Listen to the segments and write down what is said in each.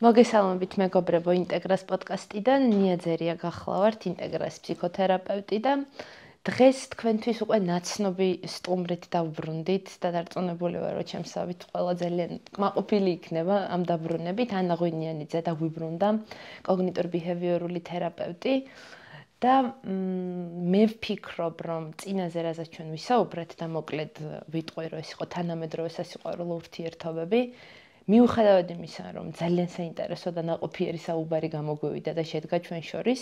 მოგესალმებით მეგობრებო ინტეგრას პოდკასტიდან, ნიაძერია გახლავართ ინტეგრას ფსიქოთერაპევტი და დღეს თქვენთვის უკვე ნაცნობი სტუმრით დავბრუნდით და დარწმუნებული ვარ, რომ ჩემსავით ყველა ძალიან კმაყოფილი იქნება ამ დაბრუნებით. ანა ღვინიანიძე დაგვიბრუნდა, კოგნიტურ-ბიჰევიორული თერაპევტი და მე ვფიქრობ, რომ წინაზე რაზეც ჩვენ ვისაუბრეთ და მოკლედ ვიტყვი, რომ ეს იყო თანამედროვე სასიყვარულო ურთიერთობები. მიუხედავად იმისა, რომ ძალიან საინტერესო და ნაყოფიერი საუბარი გამოგვივიდა და შედგა ჩვენ შორის,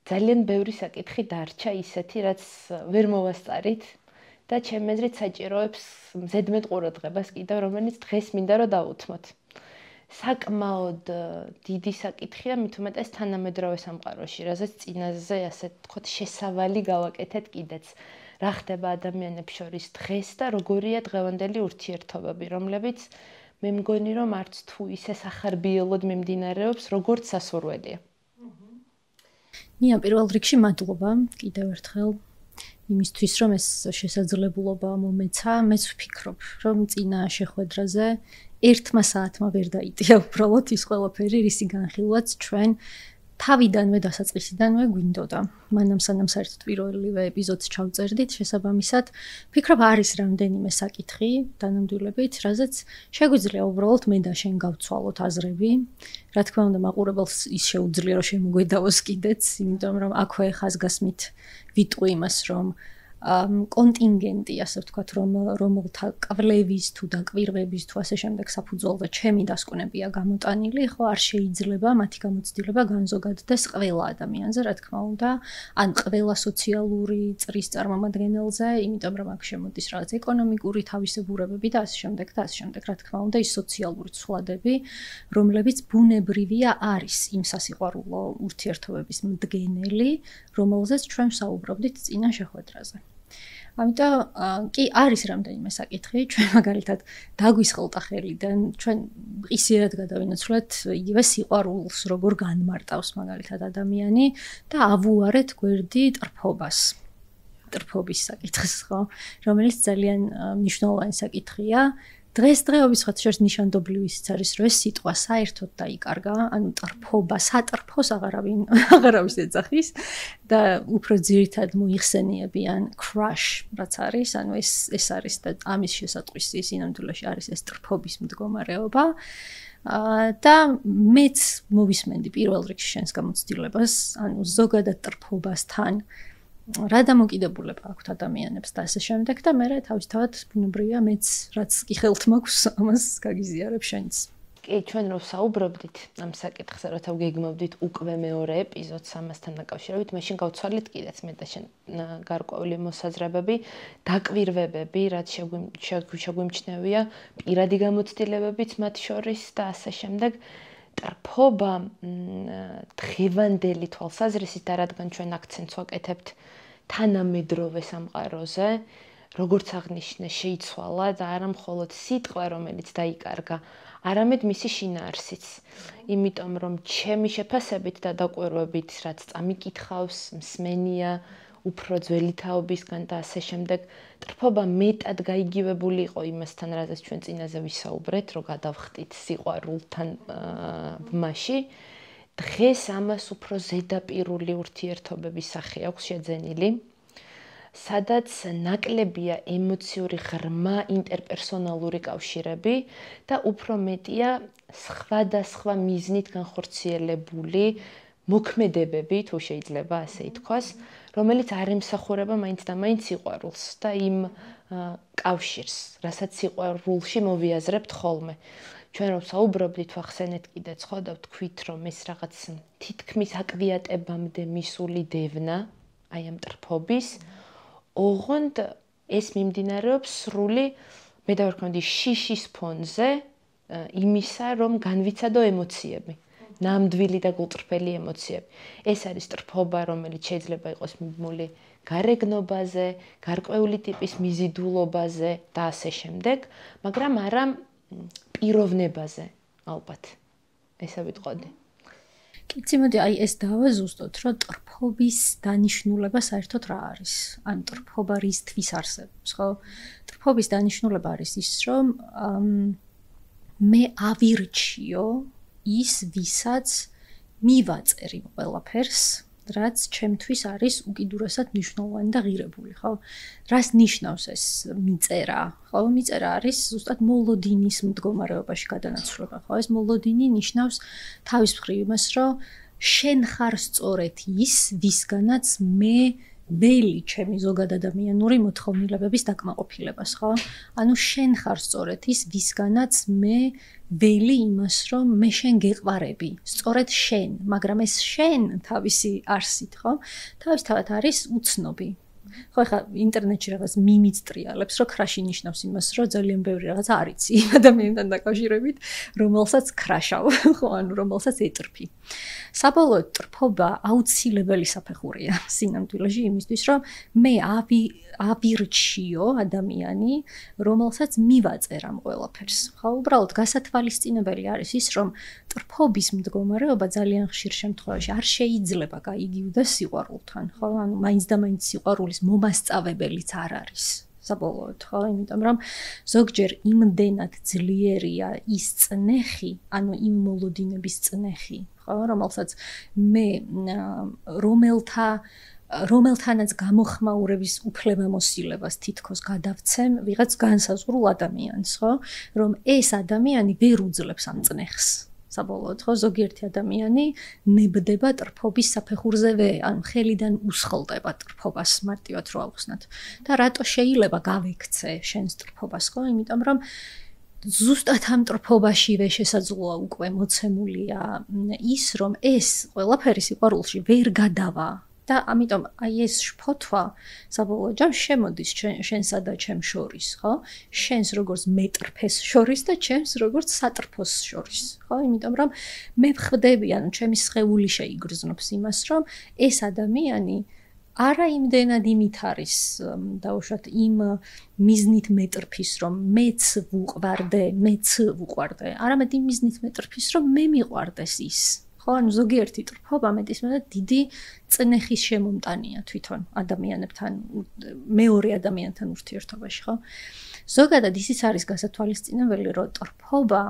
ძალიან ბევრი საკითხი დარჩა ისეთი, რაც ვერ მოვასწარით და ჩემი აზრით საჭიროებს ზედმეტ ყურადღებას კიდევ, რომელიც დღეს მინდა რომ დავუთმოთ. საკმაოდ დიდი საკითხია, მით უმეტეს თანამედროვე სამყაროში, რაზეც წინაზე, ასე ვთქვათ, შესავალი გავაკეთეთ კიდეც. რა ხდება ადამიანებს შორის დღეს და როგორია დღევანდელი ურთიერთობები, რომლებიც მე მგონი, რომ არც თუ ისე სახარბიელოდ მიმდინარეობს, როგორც სასურველია. ნია, პირველ რიგში მადლობა კიდევ ერთხელ იმისთვის, რომ ეს შესაძლებლობა მომეცა. მეც ვფიქრობ, რომ წინა შეხვედრაზე ერთმა საათმა ვერ დაიტია უბრალოდ ის ყველაფერი, რისი განხილვაც ჩვენ თავიდანვე დასაწყისიდანვე გვინდოდა. მანამ სანამ საერთოდ პირველივე ეპიზოდს ჩავწერდით, შესაბამისად, ვფიქრობ არის რამდენიმე საკითხი დანამდვილებით, რაზეც შეგვიძლია უბრალოდ მე და შენ გავცვალოთ აზრები. რა თქმა უნდა, მაყურებელს ის შეუძლია, რომ შემოგვედავოს კიდეც, იმიტომ რომ აქვე ხაზგასმით ვიტყვი იმას, რომ კონტინგენტი, ასე ვთქვათ, რომელთა კვლევის თუ დაკვირვების თუ ასე შემდეგ საფუძველზე ჩემი დასკვნებია გამოტანილი, ხო არ შეიძლება მათი გამოცდილება განზოგადდეს ყველა ადამიანზე, რა თქმა უნდა, ან ყველა სოციალური წრის წარმომადგენელზე, იმიტომ რომ აქ შემოდის რაღაც ეკონომიკური თავისებურებები და ასე შემდეგ და ასე შემდეგ, რა თქმა უნდა, ის სოციალური ცვლადები, რომლებიც ბუნებრივია არის იმ სასიყვარულო ურთიერთობების მდგენელი, რომელზეც ჩვენ საუბრობდით წინა შეხვედრაზე. ამიტომ კი არის რამდენიმე საკითხი, ჩვენ მაგალითად დაგვისხელტა ხელიდან, ჩვენ ისიერად გადავინაცვლეთ იგივე სიყვარულს, როგორ განმარტავს მაგალითად ადამიანი და ავუარეთ გვერდი ტრფობას. ტრფობის საკითხს, ხო, რომელიც ძალიან მნიშვნელოვანი საკითხია. დღესდღეობის ხათშორის ნიშანდობლივიც არის, რომ ეს სიტყვა საერთოდ დაიკარგა, ანუ ტრფობა, სატრფოს აღარავის ეძახის და უფრო ძირითად მოიხსენიებიან crush, რაც არის, ანუ ეს არის და ამის შესატყვის სინამდვილეში არის ეს ტრფობის მდგომარეობა. და მეც მოვისმენდი პირველ რიგში შენს გამოცდილებას, ანუ ზოგადად ტრფობასთან რა დამოკიდებულება აქვს ადამიანებს და ასე შემდეგ და მე თავისთავად ბუნებრივია მეც რაც კი ხელთ მაქვს ამას გაგიზიარებ შენც. კი, ჩვენ რო საუბრობდით ამ საკითხზე, როცა გეგმავდით უკვე მეორე ეპიზოდს ამასთან დაკავშირებით, მაშინ გავცვალეთ კიდეც მე და შენ გარკვეული მოსაზრებები, დაკვირვებები, რაც შეგვიმჩნევია, პირადი გამოცდილებებიც მათ შორის და ასე შემდეგ. ტრფობა დღევანდელი თვალსაზრისით და რადგან ჩვენ აქცენტს ვაკეთებთ თანამედროვე სამყაროზე, როგორც აღნიშნე, შეიცვალა და არა მხოლოდ სიტყვა, რომელიც დაიკარგა, არამედ მისი შინაარსიც. იმიტომ რომ ჩემი შეფასებით და დაკვირვებით, რაც წამიკითხავს, მსმენია, უფრო ძველი თაობისგან და ასე შემდეგ, ტრფობა მეტად გაიგივებული იყო იმასთან, რაზეც ჩვენ წინაზე ვისაუბრეთ, რომ გადავხტით სიყვარულთან ბმაში. დღეს ამას უფრო ზედაპირული ურთიერთობების სახე აქვს შეძენილი, სადაც ნაკლებია ემოციური ღრმა ინტერპერსონალური კავშირები და უფრო მეტია სხვადასხვა მიზნით განხორციელებული მოქმედებები, თუ შეიძლება ასე ითქვას, რომელიც არ ემსახურება მაინც და მაინც სიყვარულს და იმ კავშირს, რასაც სიყვარულში მოვიაზრებთ ხოლმე. ჩვენ რომ საუბრობდით, ვახსენეთ კიდეც, ხო და ვთქვით, რომ ეს რაღაც თითქმის აკვიატებამდე მისული დევნა, აი ამ ტრფობის, ოღონდ ეს მიმდინარეობს სრული, მე დავარქმევდი შიშის ფონზე იმისა, რომ განვიცადო ემოციები. ნამდვილი და გულწრფელი ემოციები. ეს არის ტრფობა, რომელიც შეიძლება იყოს მიბმული გარეგნობაზე, გარკვეული ტიპის მიზიდულობაზე და ასე შემდეგ, მაგრამ არა პიროვნებაზე, ალბათ. ესა ვიტყოდი. კიცი, მოდი აი ეს დავაზუსტოთ, რომ ტრფობის დანიშნულება საერთოდ რა არის? ან ტრფობა რისთვის არსებობს, ხო? ტრფობის დანიშნულება არის ის, რომ მე ავირჩიო ის ვისაც მივაწერი ყველაფერს რაც ჩემთვის არის უკიდურესად მნიშვნელოვანი და ღირებული, ხო? რას ნიშნავს ეს მიწერა? ხო, მიწერა არის ზუსტად მოლოდინის მდგომარეობაში გადანაცვლება, ხო? ეს მოლოდინი ნიშნავს თავის მხრივ იმას, რომ შენ ხარ სწორედ ის, ვისგანაც მე ველი ჩემი ზოგად ადამიანური მოთხოვნილებების დაკმაყოფილებას, ხო? ანუ შენ ხარ სწორედ ის, ვისგანაც მე ველი იმას, რომ მე შენ გეყვარები, სწორედ შენ, მაგრამ ეს შენ თავისი არსით, ხო? თავისთავად არის უცნობი. ხო, ხა ინტერნეტში რაღაც მიმიც ტრიალებს, რომ ქრაში ნიშნავს იმას, რომ ძალიან ბევრი რაღაც არ იცი ადამიანთან დაკავშირებით, რომელსაც ქრაშავ, ხო, ანუ რომელსაც ეტრფი. საბოლოოდ ტრფობა აუცილებელი საფეხურია სინამდვილეში იმისთვის, რომ მე ავირჩიო ადამიანი, რომელსაც მივაწერ ამ ყველაფერს. ხო, უბრალოდ გასათვალისწინებელი არის ის, რომ ტრფობის მდგომარეობა ძალიან ხშირ შემთხვევაში არ შეიძლება გაიგივდეს სიყვარულთან, ხო? ანუ მაინც და მაინც სიყვარულის მომასწავებელიც არ არის. საბოლოოდ, ხო, იმიტომ რომ ზოგჯერ იმდენად ძლიერია ის წნეხი, ანუ იმ მოლოდინების წნეხი, ხო, რომელსაც მე რომელთანაც გამოხმაურების უფლებამოსილებას თითქოს გადავცემ ვიღაც განსაზღვრულ ადამიანს, ხო, რომ ეს ადამიანი ვერ უძლებს ამ წნეხს. საბოლოოდ, ხო, ზოგიერთი ადამიანი ნებდება ტრფობის საფეხურზევე, ან ხელიდან უსხლტება ტრფობას მარტივად რო ავხსნათ. და რატო შეიძლება გავექცე შენს ტრფობას, ხო? იმიტომ რომ ზუსტად ამ ტრფობაშივე შესაძლოა უკვე მოცემულია ის, რომ ეს ყველაფერი სიყვარულში ვერ გადავა. და ამიტომ აი ეს შფოთვა საბოლოო ჯამში შემოდის შენსა და ჩემს შორის, ხო? შენს როგორც მეტრფეს შორის და ჩემს როგორც სატრფოს შორის, ხო? იმიტომ რომ მე ვხვდები, ანუ ჩემი სხეული შეიგრძნობს იმას, რომ ეს ადამიანი არა იმდენად იმით არის დაუშვათ იმ მიზნით მეტრფის, რომ მეც ვუყვარდე, არამედ იმ მიზნით მეტრფის, რომ მე მიყვარდეს ის. ხო, ანუ ზოგიერთი ტრფობა მეტისმეტად დიდი წნეხის შემომტანია თვითონ ადამიანებთან, მეორე ადამიანთან ურთიერთობაში, ხო? ზოგადად ისიც არის გასათვალისწინებელი, რომ ტრფობა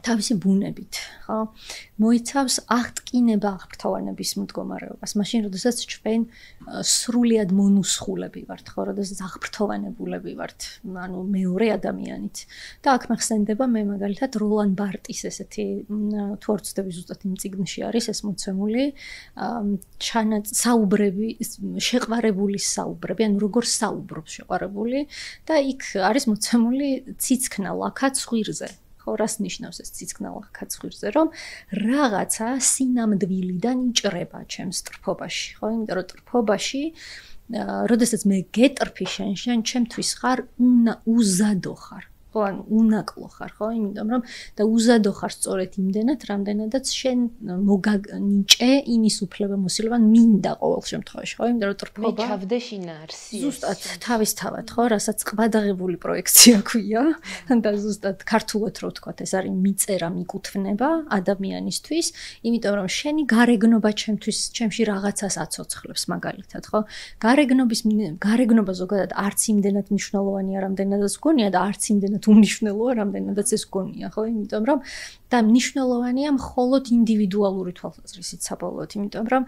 თავისი ბუნებით, ხო, მოიცავს აღტკინება აღფრთოვანების მდგომარეობას. მაშინ, როდესაც ჩვენ სრულიად მონუსხულები ვართ, ხო, როდესაც აღფრთოვანებულები ვართ, ანუ მეორე ადამიანით. და აქ მახსენდება მე მაგალითად როლან ბარტის ესეთი თუ არ ვცდები ზუსტად იმ წიგნში არის ეს მოცემული საუბრები, შეყვარებული საუბრები, ანუ როგორ საუბრობს შეყვარებული და იქ არის მოცემული ციცქნა ლაქა ცხვირზე. ხო, რას ნიშნავს ეს ციცქნა ლაქა ცხვირზე, რომ რაღაცა სინამდვილიდან იჭრება ჩემს ტრფობაში, ხო, იმიტომ რომ ტრფობაში, როდესაც მე გეტრფი შენ ჩემთვის ხარ უზადო ხარ. ხო, ანუ უნაკლო ხარ, ხო, იმიტომ რომ და უზადო ხარ სწორედ იმდენად, რამდენადაც შენ მოგანიჭე იმის უფლებამოსილება მინდა ყოველ შემთხვევაში, ხო, იმიტომ რომ ტრფობა მე ჩავდე შინაარსი. ზუსტად თავისთავად, ხო, რასაც ყბადაღებული პროექცია ქვია და ზუსტად ქართულად რო ვთქვათ, ეს არის მიწერა, მიკუთვნება ადამიანისთვის, იმიტომ რომ შენი გარეგნობა ჩემში რაღაცას აცოცხლებს მაგალითად, ხო? გარეგნობა ზოგადად არც იმდენად მნიშვნელოვანია, რამდენადაც გონია და არც იმდენად უმნიშვნელოა, რამდენადაც ეს გონია, ხო? იმიტომ რომ და მნიშვნელოვანია მხოლოდ ინდივიდუალური თვალსაზრისით საბოლოოდ, იმიტომ რომ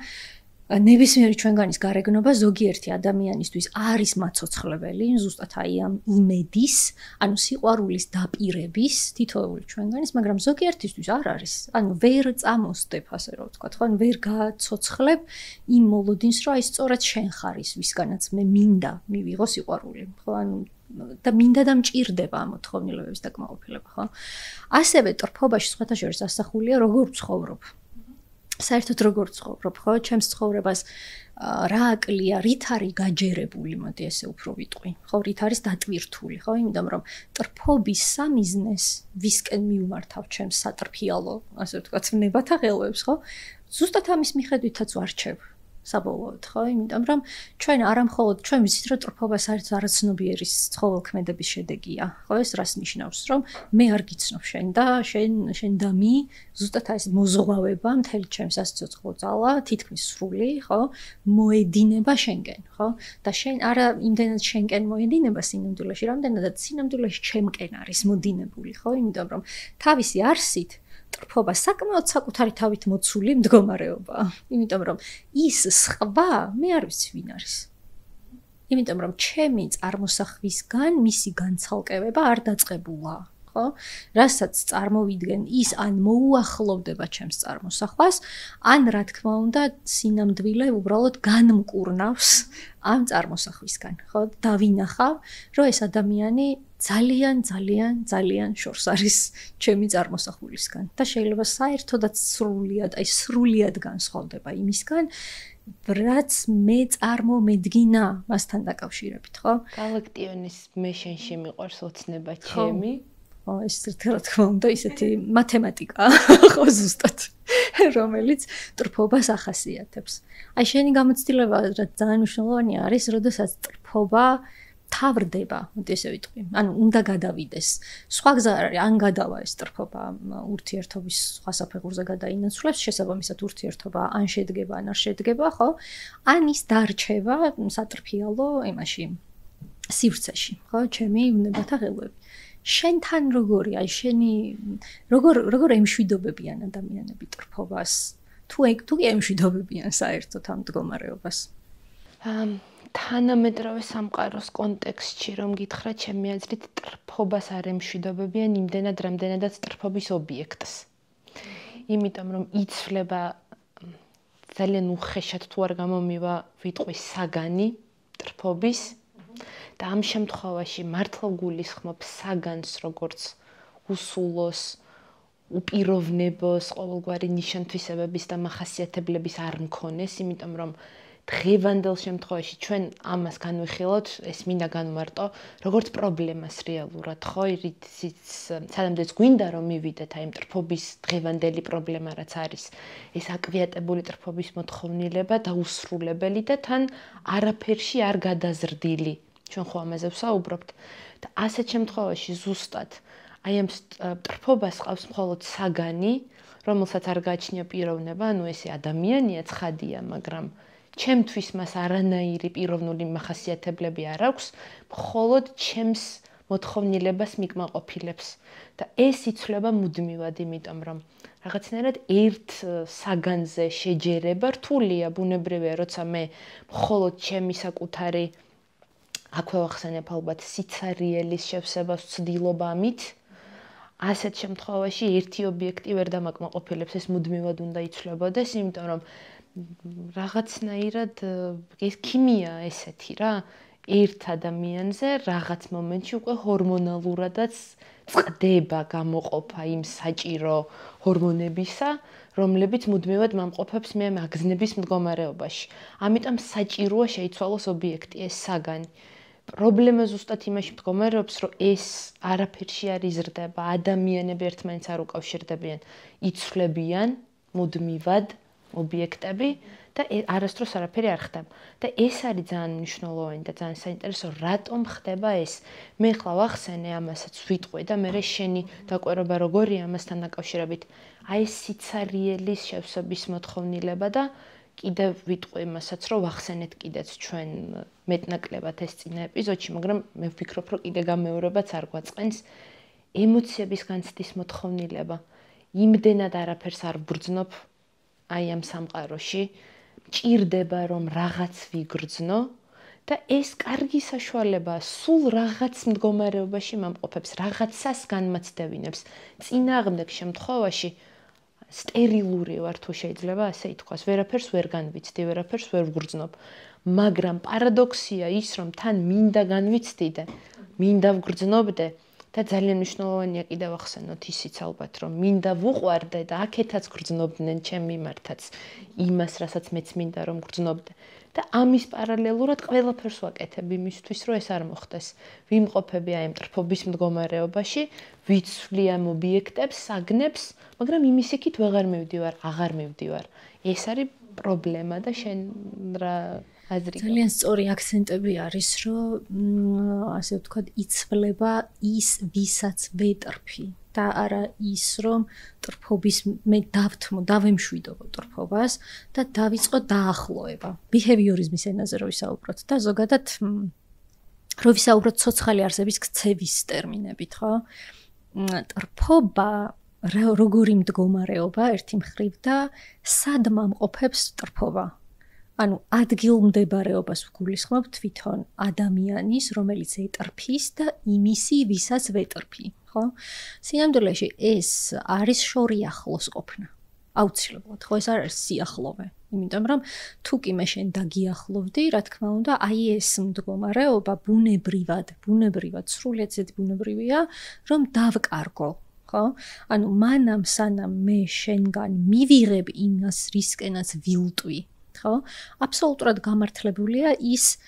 ნებისმიერი ჩვენგანის გარეგნობა ზოგიერთი ადამიანისთვის არის მაცოცხლებელი, ზუსტად აი ამ იმედის, ანუ სიყვარულის დაპირების თითოეული ჩვენგანის, მაგრამ ზოგიერთისთვის არ არის. ანუ ვერ წამოსდებ, ასე რომ ვთქვათ, ხო? ვერ გაცოცხლებ იმ მოლოდინს, რომ აი სწორედ შენ ხარ ის, ვისგანაც მე მინდა მივიღო სიყვარული, ხო? ანუ და მინდა და მჭირდება ამ მოთხოვნილებების დაკმაყოფილება, ხო? ასევე ტრფობაში სხვათა შორის ასახულია როგორ ვცხოვრობ. საერთოდ როგორ ცხოვრობ, ხო? ჩემს ცხოვრებას რა აკლია, რით არის გაჯერებული, მოდი ესე უფრო ვიტყვი. ხო, რით არის დატვირთული, ხო? იმიტომ რომ ტრფობის სამიზნეს ვისკენ მიუმართავ ჩემს სატრფიალო, ასე ვთქვათ, ნებათა ღელვებს, ხო? ზუსტად ამის მიხედვითაც ვარჩევ საბოლოოდ, ხო? იმიტომ რომ ჩვენ არამხოლოდ ჩვენ ვიცით, რომ ტრფობა საერთოდ არაცნობიერის ცხოველქმედების შედეგია, ხო? ეს რას ნიშნავს, რომ მე არ გიცნობ შენ და შენ და მი ზუსტად ეს მოზღვავება მთელი ჩემს სიცოცხლო ძალა, თითქმის სრული, ხო? მოედინება შენკენ, ხო? და შენ არა იმდენად შენკენ მოედინება სინამდვილეში, რამდენადაც სინამდვილეში ჩემკენ არის მოდინებული, ხო? იმიტომ რომ თავისი არსით ტრფობა საკმაოდ საკუთარი თავით მოცული მდგომარეობაა. იმიტომ რომ ის სხვა მე არ ვიცი ვინ არის. იმიტომ რომ ჩემი წარმოსახვისგან მისი განცალკევება არ დაწყებულა. ხო? რასაც წარმოვიდგენ, ის ან მოუახლოვდება ჩემს წარმოსახვას, ან რა თქმა უნდა, სინამდვილე უბრალოდ განმკურნავს ამ წარმოსახვისგან. ხო? დავინახავ, რომ ეს ადამიანი ძალიან შორს არის ჩემი წარმოსახულისგან და შეიძლება საერთოდაც სრულიად განსხვავდება იმისგან, რაც მე წარმომედგინა მასთან დაკავშირებით, ხო? გალაქტიონის მე შენში მიყვარს ოცნება ჩემი. ეს რა თქმა უნდა ისეთი მათემატიკა, ხო ზუსტად, რომელიც ტრფობას ახასიათებს. აი შენი გამოცდილება რაც ძალიან მნიშვნელოვანია არის, როდესაც ტრფობა თავრდება, მოდი ესე ვიტყვი. ანუ უნდა გადავიდეს. სხვა გზა არ არის, ან გადავა ეს ტრფობა ურთიერთობის სხვა საფეხურზე გადაინაცვლებს, შესაბამისად ურთიერთობა ან შედგება, ან არ შედგება, ხო? ან ის დარჩება სატრფიალო იმაში, სივრცეში, ხო? ჩემი უნებათა ღელვები. შენთან როგორი, აი შენი როგორ ემშვიდობებიან ადამიანები ტრფობას? თუ ემშვიდობებიან საერთოდ ამ მდგომარეობას? თანამედროვე სამყაროს კონტექსტში რომ გითხრა, ჩემი აზრით ტრფობას არ ემშვიდობებიან იმდენად, რამდენადაც ტრფობის ობიექტს. იმიტომ რომ იცვლება ძალიან უხეშად თუ არ გამომივა ვიტყვი საგანი ტრფობის და ამ შემთხვევაში მართლა გულისხმობ საგანს როგორც უსულოს, უპიროვნებოს, ყოველგვარი ნიშან-თვისებების და მახასიათებლების არ მქონეს, იმიტომ რომ დღევანდელ შემთხვევაში ჩვენ ამას განვიხილავთ, ეს მინდა განვმარტო, როგორც პრობლემას რეალურად, ხო? სანამდეც გვინდა რომ მივიდეთ აი ტრფობის დღევანდელი პრობლემა რაც არის, ეს აკვიატებული ტრფობის მოთხოვნილება და უსრულებელი და თან არაფერში არ გადაზრდილი. ჩვენ ხო ამაზე ვსაუბრობთ და ასეთ შემთხვევაში ზუსტად აი ამ ტრფობას ყავს მხოლოდ საგანი, რომელსაც არ გააჩნია პიროვნება, ანუ ესე ადამიანია, ცხადია, მაგრამ ჩემთვის მას არანაირი პიროვნული მახასიათებლები არ აქვს, მხოლოდ ჩემს მოთხოვნილებას მიკმაყოფილებს და ეს იცვლება მუდმივად, იმიტომ რომ რაღაცნაირად ერთ საგანზე შეჯერება რთულია, ბუნებრივია, როცა მე მხოლოდ ჩემი საკუთარი აქვე ვახსენებ ალბათ სიცარიელის შევსებას ვცდილობ ამით. ასეთ შემთხვევაში ერთი ობიექტი ვერ დამაკმაყოფილებს, ეს მუდმივად უნდა იცვლებოდეს, იმიტომ რომ რაღაცნაირად ეს ქიმია ესეთი რა, ერთ ადამიანზე რაღაც მომენტში უკვე ჰორმონალურადაც წყდება გამოყოფა იმ საჭირო ჰორმონებისა, რომლებიც მუდმივად მომყოფებს მე მაგზნების მდგომარეობაში. ამიტომ საჭიროა შეიცვალოს ობიექტი, ეს საგანი. პრობლემა ზუსტად იმაში მდგომარეობს, რომ ეს არაფერში არ იზრდება, ადამიანები ერთმანეთს არ უკავშირდებიან, იცვლებიან მუდმივად ობიექტები და არასდროს არაფერი არ ხდება. და ეს არის ძალიან მნიშვნელოვანი და ძალიან საინტერესო, რატომ ხდება ეს. მე ხლა ვახსენე ამასაც ვიტყვი და მე შენი დაკვირვება როგორია ამასთან დაკავშირებით. აი ეს სიცარიელის შევსების მოთხოვნილება და კიდევ ვიტყვი იმასაც, რომ ვახსენეთ კიდეც ჩვენ მეტნაკლებად ეს წინა ეპიზოდში, მაგრამ მე ვფიქრობ, რომ კიდე გამეორებაც არ გვაწყენს ემოციების განცდის მოთხოვნილება. იმდენად არაფერს არ ვგრძნობ აი ამ სამყაროში, ჭირდება რომ რაღაც ვიგრძნო და ეს კარგი საშუალებაა, სულ რაღაც მდგომარეობაში მომყოფებს, რაღაცას განმაცდევინებს. წინააღმდეგ შემთხვევაში სტერილური ვარ თუ შეიძლება ასე ითქვას, ვერაფერს ვერ განვიცდი, ვერაფერს ვერ ვგრძნობ. მაგრამ პარადოქსია ის, რომ თან მინდა განვიცდიდე, მინდა ვგრძნობდე და ძალიან მნიშვნელოვანია კიდევ ახსენოთ ისიც ალბათ, რომ მინდა ვუყვარდე და აქეთაც გრძნობდნენ ჩემ მიმართაც იმას, რასაც მეც მინდა რომ გრძნობდე. და ამის პარალელურად ყველაფერს ვაკეთებ იმისთვის, რომ ეს არ მოხდეს. ვიმყოფები აი ამ ტრფობის მდგომარეობაში, ვიცვლი ამ ობიექტებს, საგნებს, მაგრამ იმის იქით აღარ მივდივარ. ეს არის პრობლემა და შენ რა აზრი? ძალიან სწორი აქცენტები არის, რომ ასე ვთქვათ, იცვლება ის, ვისაც ვეტრფი და არა ის, რომ ტრფობის მე დავემშვიდობო ტრფობას და დავიწყო დაახლოება. ბიჰევიორიზმის ენაზე რო ვისაუბროთ და ზოგადად რო ვისაუბროთ ცოცხალი არსების ქცევის ტერმინებით, ხო? ტრფობა როგორი მდგომარეობა ერთი მხრივ და სად მომყოფებს ტრფობა. ანუ ადგილმდებარეობას ვგულისხმობ თვითონ ადამიანის, რომელიც ეტრფის და იმისი, ვისაც ვეტრფი, ხო? სინამდვილეში ეს არის შორი ახლოს ყოფნა. აუცილებლად, ხო, ეს არის სიახლოვე. იმიტომ რომ თუ კი მე შენ დაგიახლოვდი, რა თქმა უნდა, აი ეს მდგომარეობა ბუნებრივად სრულიად ისეთი ბუნებრივია, რომ დავკარგო, ხო? ანუ მანამ სანამ მე შენგან მივიღებ იმას, რისკენაც ვილტვი, ხო? აბსოლუტურად გამართლებულია ის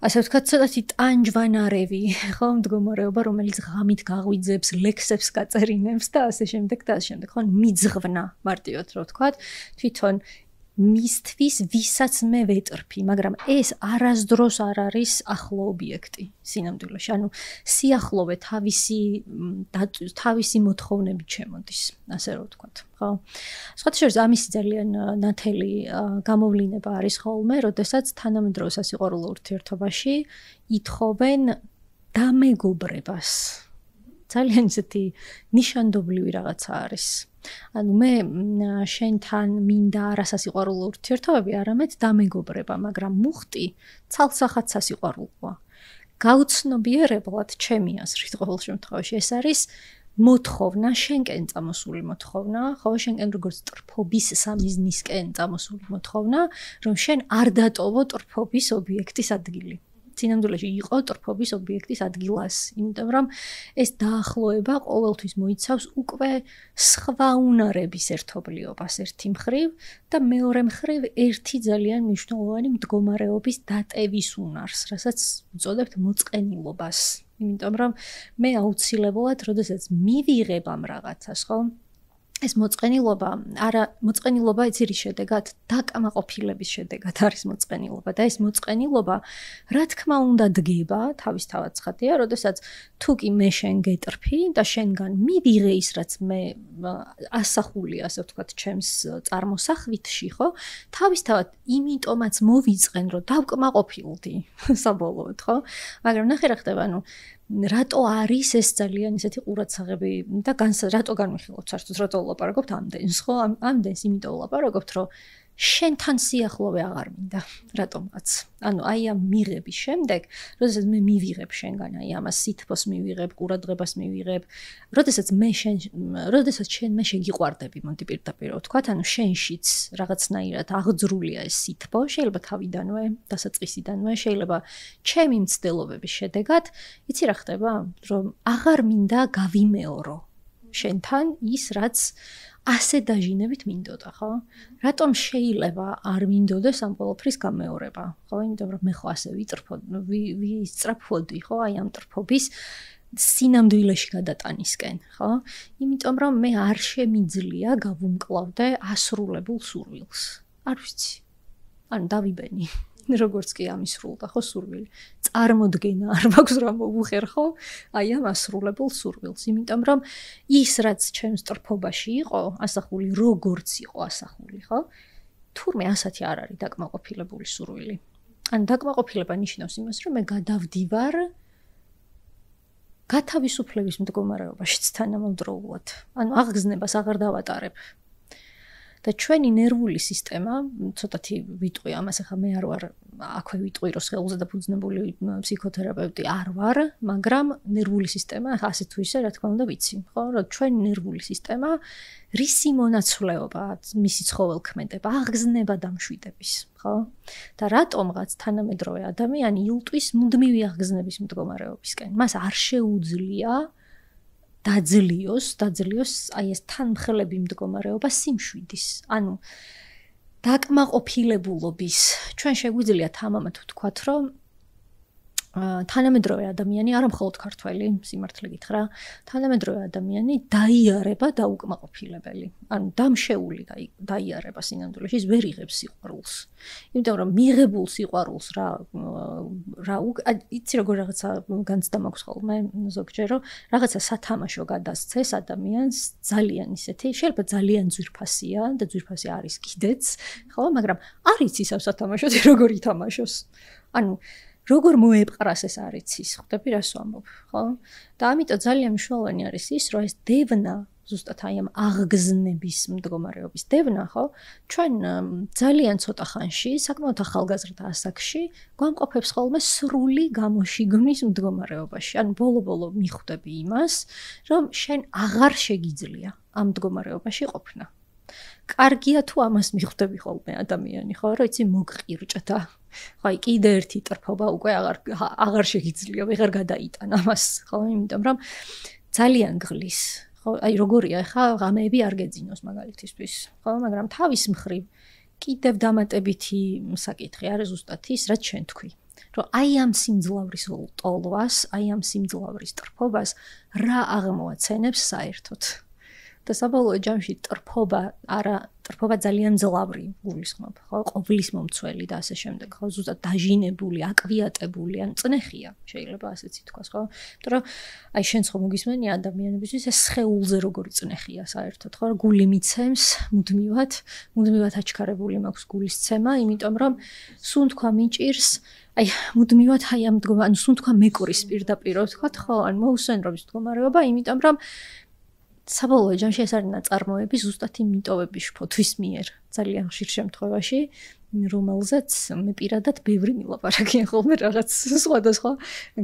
ასე ვთქვათ, ცოტათი ტანჯვანარევი, ხო, მდგომარეობა, რომელიც ღამით გაღვიძებს, ლექსებს გაწერინებს და ასე შემდეგ და ასე შემდეგ, ხო, მიძღვნა, მარტივად რო ვთქვათ, თვითონ მისთვის ვისაც მე ვეტრფი, მაგრამ ეს არასდროს არ არის ახლო ობიექტი სინამდვილეში. ანუ სიახლოვე თავისი მოთხოვნებით შემოდის, ასე რომ ვთქვათ, ხო? სხვა შორის ამისი ძალიან ნათელი გამოვლინება არის ხოლმე, როდესაც თანამედროვე სასიყვარულო ურთიერთობაში ითხოვენ დამეგობრებას. ძალიან ისეთი ნიშანდობლივი რაღაცა არის. ანუ მე შენთან მინდა არა სასიყვარულო ურთიერთობები, არამედ დამეგობრება, მაგრამ მუხტი ცალსახად სასიყვარულოა. გაუცნობიერებლად ჩემი აზრით ყოველ შემთხვევაში ეს არის მოთხოვნა, შენკენ წამოსული მოთხოვნა, ხო, შენკენ როგორც ტრფობის სამიზნისკენ წამოსული მოთხოვნა, რომ შენ არ დატოვო ტრფობის ობიექტის ადგილი. სინამდვილეში იყო ტრფობის ობიექტის ადგილას, იმიტომ რომ ეს დაახლოება ყოველთვის მოიცავს უკვე სხვა უნარების ერთობლიობას ერთი მხრივ და მეორე მხრივ ერთი ძალიან მნიშვნელოვანი მდგომარეობის დატევის უნარს, რასაც ვწოდებთ მოწყენილობას. იმიტომ რომ მე აუცილებლად, როდესაც მივიღებ ამ რაღაცას, ხო? ეს მოწყენილობა იცი რის შედეგად, დაკმაყოფილების შედეგად არის მოწყენილობა და ეს მოწყენილობა რა თქმა უნდა დგება, თავისთავად ცხადია, როდესაც თუ კი მე შენ გეტრფი და შენგან მივიღე ის, რაც მე ასახულია, ასე ვთქვათ, ჩემს წარმოსახვითში, ხო? თავისთავად იმიტომაც მოვიწყენ, რომ დავკმაყოფილდი საბოლოოდ, ხო? მაგრამ ნახე რა ხდება, ანუ რატო არის ეს ძალიან ისეთი ყურადსაღები და რატო განვიხილოთ საერთოდ რატო ვლაპარაკობთ ამდენს, ხო? ამდენს იმიტომ ვლაპარაკობთ, რომ შენთან სიახლოვე აღარ მინდა, რატომღაც. ანუ აი ამ მიღების შემდეგ, როდესაც მე მივიღებ შენგან, აი ამას სითბოს მივიღებ, ყურადღებას მივიღებ, როდესაც შენ მე შეგიყვარდები, მოდი პირდაპირ ვთქვათ, ანუ შენშიც რაღაცნაირად აღძრულია ეს სითბო, შეიძლება თავიდანვე, დასაწყისიდანვე, შეიძლება ჩემი მცდელობების შედეგად, იცი რა ხდება, რომ აღარ მინდა გავიმეორო შენთან ის, რაც ასე დაჟინებით მინდოდა, ხო? რატომ შეიძლება არ მინდოდეს ამ ყველაფრის გამეორება, ხო? იმიტომ რომ მე ხო ასე ვისწრაფვოდი, ხო, აი ამ ტრფობის სინამდვილეში გადატანისკენ, ხო? იმიტომ რომ მე არ შემიძლია გავუმკლავდე ასრულებულ სურვილს. არ ვიცი. ანუ დავიბენი. როგორც კი ამისრულდა, ხო, სურვილი. წარმოდგენა არ მაქვს რა მოვუხერხო, აი ამ ასრულებულ სურვილს, იმიტომ რომ ის რაც ჩემს ტრფობაში იყო, ასახული როგორც იყო ასახული, ხო? თურმე ასეთი არ არის დაკმაყოფილებული სურვილი. ან დაკმაყოფილება ნიშნავს იმას, რომ მე გადავდივარ გათავისუფლების მდგომარეობაშიც თანამედროვულად. ანუ აღგზნებას აღარ დავატარებ. და ჩვენი ნერვული სისტემა, ცოტათი ვიტყვი ამას, ახლა მე არ ვარ აქვე ვიტყვი, რომ ხელზე დაფუძნებული ფსიქოთერაპევტი არ ვარ, მაგრამ ნერვული სისტემა, ახლა ასე თუ ისე, რა თქმა უნდა ვიცი, ხო, რომ ჩვენი ნერვული სისტემა რისი მონაცვლეობა, მისი ცხოველქმედება, აღგზნება დამშვიდების, ხო? და რატომღაც თანამედროვე ადამიანი ილტვის მუდმივი აღგზნების მდგომარეობისკენ. მას არ შეუძლია დაძლიოს აი ეს თანმხლები მდგომარეობა სიმშვიდის. ანუ დაკმაყოფილებულობის ჩვენ შეგვიძლია თამამად ვთქვათ, რომ თანამედროვე ადამიანი, არა მხოლოდ ქართველი, სიმართლე გითხრა, თანამედროვე ადამიანი დაიარება დაუკმაყოფილებელი. ანუ დამშეული დაიარება სინამდვილეში, ის ვერ იღებს სიყვარულს. იმიტომ რომ მიღებულ სიყვარულს იცი როგორ რაღაცა განცდა მაქვს ხოლმე ზოგჯერ, რომ რაღაცა სათამაშო გადასცეს ადამიანს ძალიან ისეთი, შეიძლება ძალიან ძვირფასია და ძვირფასი არის კიდეც, ხო, მაგრამ არ იცის ამ სათამაშოს როგორ ითამაშოს. ანუ როგორ მოეპყრას ეს არ იცის, ხვდები რას ვამბობ, ხო? და ამიტომ ძალიან მნიშვნელოვანი არის ის, რომ ეს დევნა ზუსტად აი ამ აღგზნების მდგომარეობის დევნა, ხო? ჩვენ ძალიან ცოტა ხანში, საკმაოდ ახალგაზრდა ასაკში, გვამყოფებს ხოლმე სრული გამოშიგნის მდგომარეობაში. ანუ ბოლო-ბოლო მიხვდები იმას, რომ შენ აღარ შეგიძლია ამ მდგომარეობაში ყოფნა. კარგია თუ ამას მიხვდები ხოლმე ადამიანი, ხო, რომ იცი მოგყირჭა და ხო, აი კიდე ერთი ტრფობა უკვე აღარ შეგიძლია, ვეღარ გადაიტან ამას, ხო, იმიტომ რომ ძალიან გღლის, ხო, აი როგორია ხა ღამეები არ გეძინოს მაგალითისთვის, ხო, მაგრამ თავის მხრივ კიდევ დამატებითი საკითხი არის ზუსტად ის, რაც შენ თქვი. რომ აი ამ სიმძლავრის ტოლვას, აი ამ სიმძლავრის ტრფობას რა აღმოაცენებს საერთოდ. და საბოლოო ჯამში ტრფობა ძალიან მძლავრი გულისხმობ, ხო, ყოვლის მომცველი და ასე შემდეგ, ხო, ზუსტად დაჟინებული, აკვიატებული, ან წნეხია, შეიძლება ასეც ითქვას, ხო? იმიტომ რომ აი შენც ხომ მოგისმენი ადამიანებისთვის ეს სხეულზე როგორი წნეხია საერთოდ, ხო, გული მიცემს მუდმივად აჩქარებული მაქვს გულისცემა, იმიტომ რომ სულ თქვა მიჭირს აი მუდმივად აი ამ ანუ სულ თქვა მეკურის პირდაპირ თქვა, ხო, ან მოუსვენრობის მდგომარეობა, იმიტომ რომ საბოლოო ჯამში ეს არის ნაწარმოები ზუსტად იმ მიტოვების შფოთვის მიერ ძალიან ხშირ შემთხვევაში, რომელზეც მე პირადად ბევრი მილაპარაკიან ხოლმე რაღაც სხვადასხვა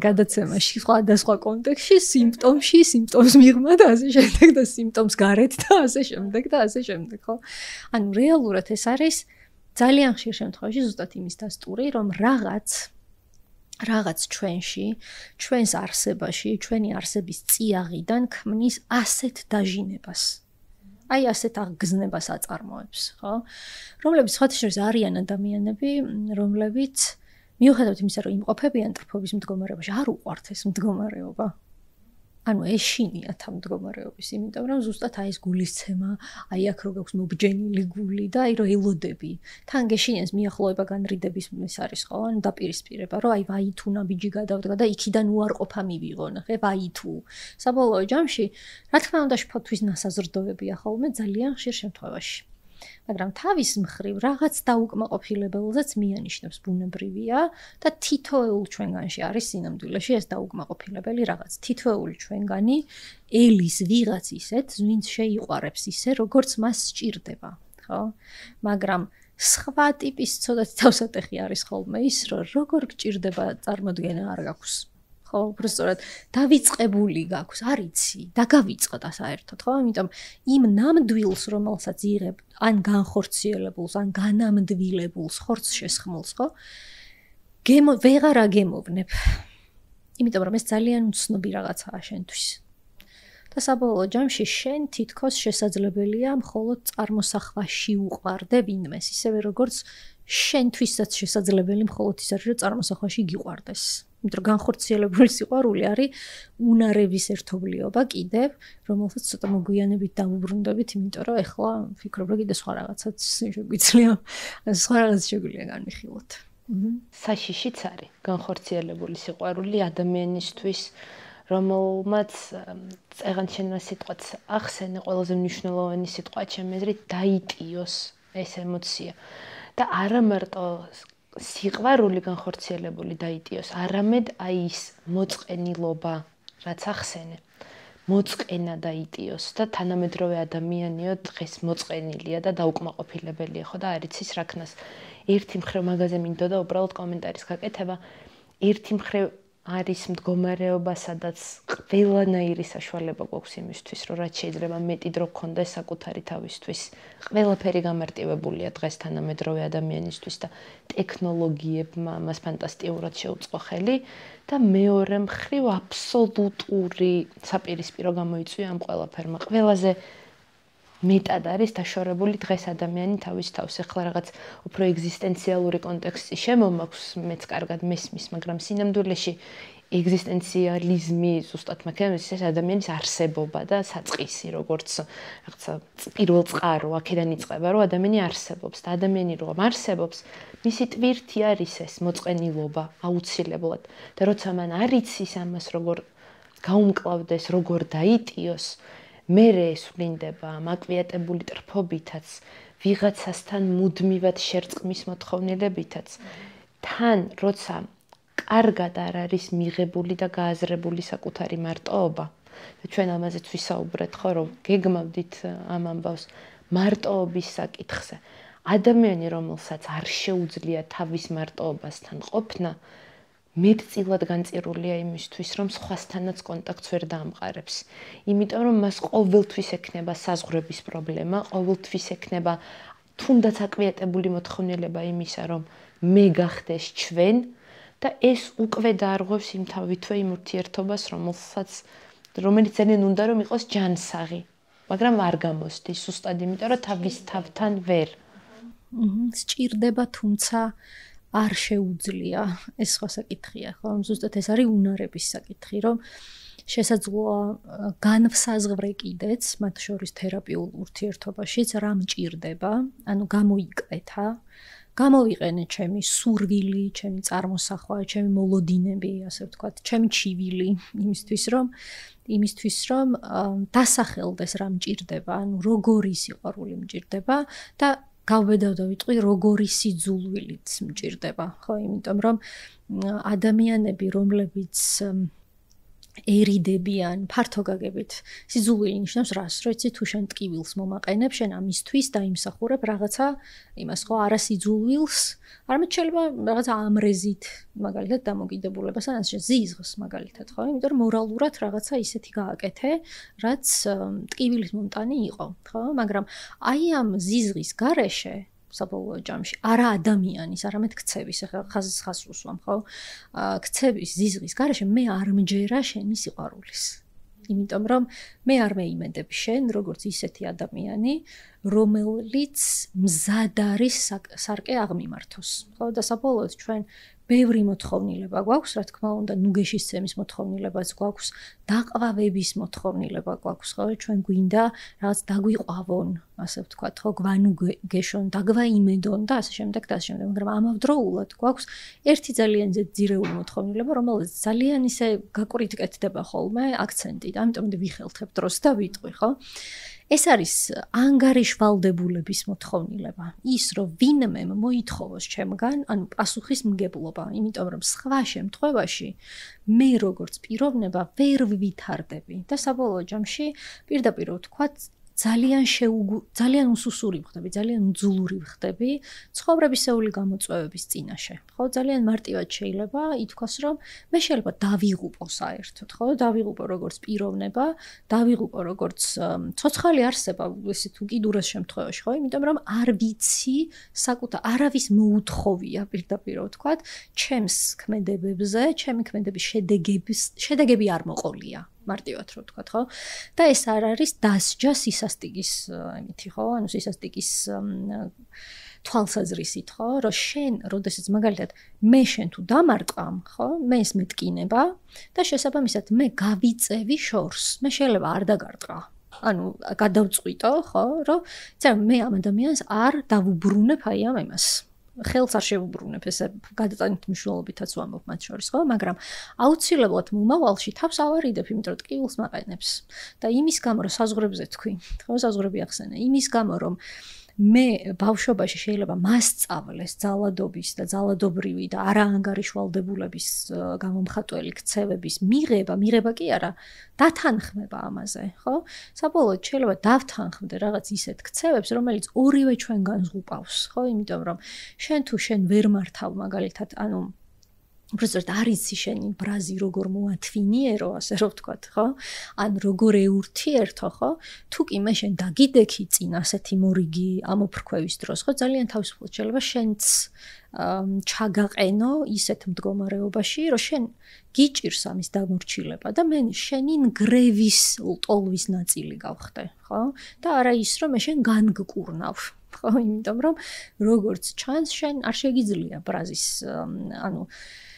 გადაცემაში, სხვადასხვა კონტექსტში, სიმპტომს მიღმა და ასე შემდეგ და სიმპტომს გარეთ და ასე შემდეგ, ხო? ანუ რეალურად ეს არის ძალიან ხშირ შემთხვევაში ზუსტად იმის დასტური, რომ რაღაც ჩვენში, ჩვენს არსებაში, ჩვენი არსების წიაღიდან ქმნის ასეთ დაჟინებას. აი ასეთ აღგზნებას აწარმოებს, ხო? რომლებიც სხვათაშორის არიან ადამიანები, რომლებიც მიუხედავად იმისა, რომ იმყოფებიან ტრფობის მდგომარეობაში, არ უყვართ ეს მდგომარეობა. ანუ ეშინიათ ამ მდგომარეობის, იმიტომ რომ ზუსტად აი ეს გულისცემა, აი აქ რო გაქვს მობჯენილი გული და აი რო ელოდები. თან გეშინიას მიახლოება განრიდების ეს არის, ხო? ანუ დაპირისპირება, რომ აი ვაი თუ ნაბიჯი გადავდგა და იქიდან უარყოფა მივიღო, ნახე, ვაი თუ. საბოლოო ჯამში, რა თქმა უნდა, შფოთვის ნასაზრდოებია ხოლმე ძალიან ხშირ შემთხვევაში. მაგრამ თავის მხრივ რაღაც დაუკმაყოფილებელზეც მიანიშნებს ბუნებრივია და თითოეულ ჩვენგანში არის სინამდვილეში ეს დაუკმაყოფილებელი რაღაც. თითოეული ჩვენგანი ელის ვიღაც ისეთ, ვინც შეიყვარებს ისე, როგორც მას სჭირდება, ხო? მაგრამ სხვა ტიპის ცოტა თავსატეხი არის ხოლმე ის, რომ როგორ გჭირდება წარმოდგენა არ გაქვს. ხო, უბრალოდ დავიწყებული გაქვს, არ იცი, და გავიწყდა საერთოდ, ხო? იმიტომ იმ ნამდვილს, რომელსაც იღებ, ან განხორციელებულს, ან განამდვილებულს, ხორცს შესხმულს, ხო? ვეღარ აგემოვნებ. იმიტომ რომ ეს ძალიან უცნობი რაღაცაა შენთვის. და საბოლოო ჯამში შენ თითქოს შესაძლებელია მხოლოდ წარმოსახვაში უყვარდე ვინმეს, ისევე როგორც შენთვისაც შესაძლებელი მხოლოდ ის არის, რომ წარმოსახვაში გიყვარდეს. იმიტომ რომ განხორციელებული სიყვარული არის უნარების ერთობლიობა კიდევ, რომელსაც ცოტა მოგვიანებით დავუბრუნდებით, იმიტომ რომ ეხლა ვფიქრობ, რომ კიდე სხვა რაღაცაც შეგვიძლია განვიხილოთ. საშიშიც არის განხორციელებული სიყვარული ადამიანისთვის, რომელმაც წეღან შენ რა სიტყვაც ახსენე, ყველაზე მნიშვნელოვანი სიტყვა ჩემი აზრით დაიტიოს ეს ემოცია. და არა მარტო სიყვარული განხორციელებული დაიტიოს, არამედ აი ის მოწყენილობა, რაც ახსენე, მოწყენა დაიტიოს და თანამედროვე ადამიანიო დღეს მოწყენილია და დაუკმაყოფილებელია, ხო და არ იცის რა ქნას. ერთი მხრივ მაგაზე მინდოდა უბრალოდ კომენტარის გაკეთება, ერთი მხრივ არის მდგომარეობა, სადაც ყველანაირი საშუალება გვაქვს იმისთვის, რომ რაც შეიძლება მეტი დრო გქონდეს საკუთარი თავისთვის. ყველაფერი გამარტივებულია დღეს თანამედროვე ადამიანისთვის და ტექნოლოგიებმა მას ფანტასტიკურად შეუწყო ხელი და მეორე მხრივ აბსოლუტური საპირისპირო გამოიწვია ამ ყველაფერმა. ყველაზე მეტად არის დაშორებული დღეს ადამიანი თავის თავს. ეხლა რაღაც უფრო ეგზისტენციალური კონტექსტი შემომაქვს, მეც კარგად მესმის, მაგრამ სინამდვილეში ეგზისტენციალიზმი ზუსტად მაგას ეს ადამიანის არსებობა და საწყისი, როგორც რაღაცა პირველ წყარო, აქედან იწყება, რომ ადამიანი არსებობს და ადამიანი რომ არსებობს, მისი ტვირთი არის ეს მოწყენილობა აუცილებლად. და როცა მან არ იცის ამას როგორ გაუმკლავდეს, როგორ დაიტიოს, მერე ეს ვლინდება მაკვიატებული ტრფობითაც, ვიღაცასთან მუდმივად შერწყმის მოთხოვნილებითაც. თან, როცა კარგად არ არის მიღებული და გააზრებული საკუთარი მარტოობა, და ჩვენ ამაზეც ვისაუბრეთ, ხო, რომ გეგმავდით ამ ამბავს მარტოობის საკითხზე. ადამიანი, რომელსაც არ შეუძლია თავის მარტოობასთან ყოფნა, მეტწილად განწირულია იმისთვის, რომ სხვასთანაც კონტაქტს ვერ დაამყარებს. იმიტომ რომ მას ყოველთვის ექნება საზღვრების პრობლემა, ყოველთვის ექნება თუნდაც აკვიატებული მოთხოვნილება იმისა, რომ მე გახდეს ჩვენ და ეს უკვე დაარღვევს იმ თავითვე იმ ურთიერთობას, რომელიც ძალიან უნდა რომ იყოს ჯანსაღი, მაგრამ არ გამოსდის ზუსტად იმიტომ, რომ თავის თავთან ვერ. სჭირდება, თუმცა არ შეუძლია, ეს სხვა საკითხია, ხო? ზუსტად ეს არის უნარების საკითხი, რომ შესაძლოა განვსაზღვრე კიდეც, მათ შორის თერაპიულ ურთიერთობაშიც რა მჭირდება, ანუ გამოიკვეთა, გამოვიყენე ჩემი სურვილი, ჩემი წარმოსახვა, ჩემი მოლოდინები, ასე ვთქვათ, ჩემი ჩივილი იმისთვის რომ დასახელდეს რა მჭირდება, ანუ როგორი სიყვარული მჭირდება და გავბედავ და ვიტყვი როგორი სიძულვილიც მჭირდება, ხო, იმიტომ რომ ადამიანები, რომლებიც ერიდებიან ფართო გაგებით, სიძულვილი ნიშნავს რას, რომ იცი თუ შენ ტკივილს მომაყენებ, შენ ამისთვის დაიმსახურებ რაღაცა იმას, ხო, არა სიძულვილს, არამედ შეიძლება რაღაცა ამრეზით, მაგალითად დამოკიდებულებას, ან ასე ზიზღს მაგალითად, ხო, იმიტომ რომ მორალურად რაღაცა ისეთი გააკეთე, რაც ტკივილის მომტანი იყო, ხო, მაგრამ აი ამ ზიზღის გარეშე საბოლოო ჯამში არა ადამიანის, არამედ ქცევის, ახლა ხაზს უსვამ, ხო? ქცევის ზიზღის გარეშე მე არ მჯერა შენი სიყვარულის. იმიტომ რომ მე არ მეიმედებ შენ, როგორც ისეთი ადამიანი, რომელიც მზად არის სარკე აღმიმართოს. ხო, და საბოლოოდ ჩვენ ბევრი მოთხოვნილება გვაქვს, რა თქმა უნდა, ნუგეშისცემის მოთხოვნილებაც გვაქვს, დაყვავების მოთხოვნილება გვაქვს, ხო, ჩვენ გვინდა რაღაც დაგვიყვავონ, ასე ვთქვათ, ხო, გვანუგეშონ, დაგვაიმედონ და ასე შემდეგ და ასე შემდეგ, მაგრამ ამავდროულად გვაქვს ერთი ძალიან ძირეული მოთხოვნილება, რომელიც ძალიან ისე გაკვრიტკეთდება ხოლმე აქცენტით, ამიტომ ვიხელთებ დროს და ვიტყვი, ხო? ეს არის ანგარიშვალდებულების მოთხოვნილება. ის რომ ვინმე მოითხოვოს ჩემგან, ანუ პასუხისმგებლობა, იმიტომ რომ სხვა შემთხვევაში მე როგორც პიროვნება ვერ ვითარდები და საბოლოო ჯამში პირდაპირ ვთქვათ ძალიან უსუსური ვხდები, ძალიან უძულური ვხდები ცხოვრებისეული გამოწვევების წინაშე. ხო, ძალიან მარტივად შეიძლება ითქვას, რომ მე შეიძლება დავიღუპო საერთოდ, ხო, დავიღუპო როგორც პიროვნება, დავიღუპო როგორც ცოცხალი არსება, ესე თუ კიდურას შემთხვევაში, ხო, იმიტომ რომ არ ვიცი არავის მოუთხოვია პირდაპირ ვთქვათ, ჩემს ქმედებებზე, ჩემი ქმედების შედეგები არ მოყოლია. მარტივად რო ვთქვათ, ხო? და ეს არ არის დასჯა სისასტიკის იმითი, ხო? ანუ სისასტიკის თვალსაზრისით, ხო? რომ შენ, როდესაც მაგალითად მე შენ თუ დამარტყამ, ხო? მე ეს მეტკინება და შესაბამისად მე გავიწევი შორს. მე შეიძლება არ დაგარტყა. ანუ გადავწყვიტო, ხო? რომ მე ამ ადამიანს არ დავუბრუნებ აი ამ იმას. ხელს არ შევუბრუნებ, ესე გადატანით მნიშვნელობითაც ვამბობ მათ შორის, ხო? მაგრამ აუცილებლად მომავალში თავს ავარიდებ, იმიტომ რომ ტკივილს მაყენებს. და იმის გამო, რომ საზღვრებზე თქვი, ხო, საზღვრები ახსენე, იმის გამო, რომ მე ბავშვობაში შეიძლება მასწავლეს ძალადობის და ძალადობრივი და არაანგარიშვალდებულების გამომხატველი ქცევების მიღება კი არა, დათანხმება ამაზე, ხო? საბოლოოდ შეიძლება დავთანხმდე რაღაც ისეთ ქცევებს, რომელიც ორივე ჩვენგან ზღუპავს, ხო? იმიტომ რომ შენ ვერ მართავ მაგალითად, ანუ უბრალოდ არ იცი შენი ბრაზი როგორ მოათვინიერო, ასე რომ ვთქვათ, ხო? ან როგორ ეურთიერთო, ხო? თუ კი მე შენ დაგიდექი წინ ასეთი მორიგი ამოფრქვევის დროს, ხო? ძალიან თავისუფლად შეიძლება შენც ჩაგაყენო ისეთ მდგომარეობაში, რომ შენ გიჭირს ამის დამორჩილება და მე შენი ნგრევის ტოლვის ნაწილი გავხდე, ხო? და არა ის, რომ მე შენ განგკურნავ. ხო, იმიტომ რომ როგორც ჩანს, შენ არ შეგიძლია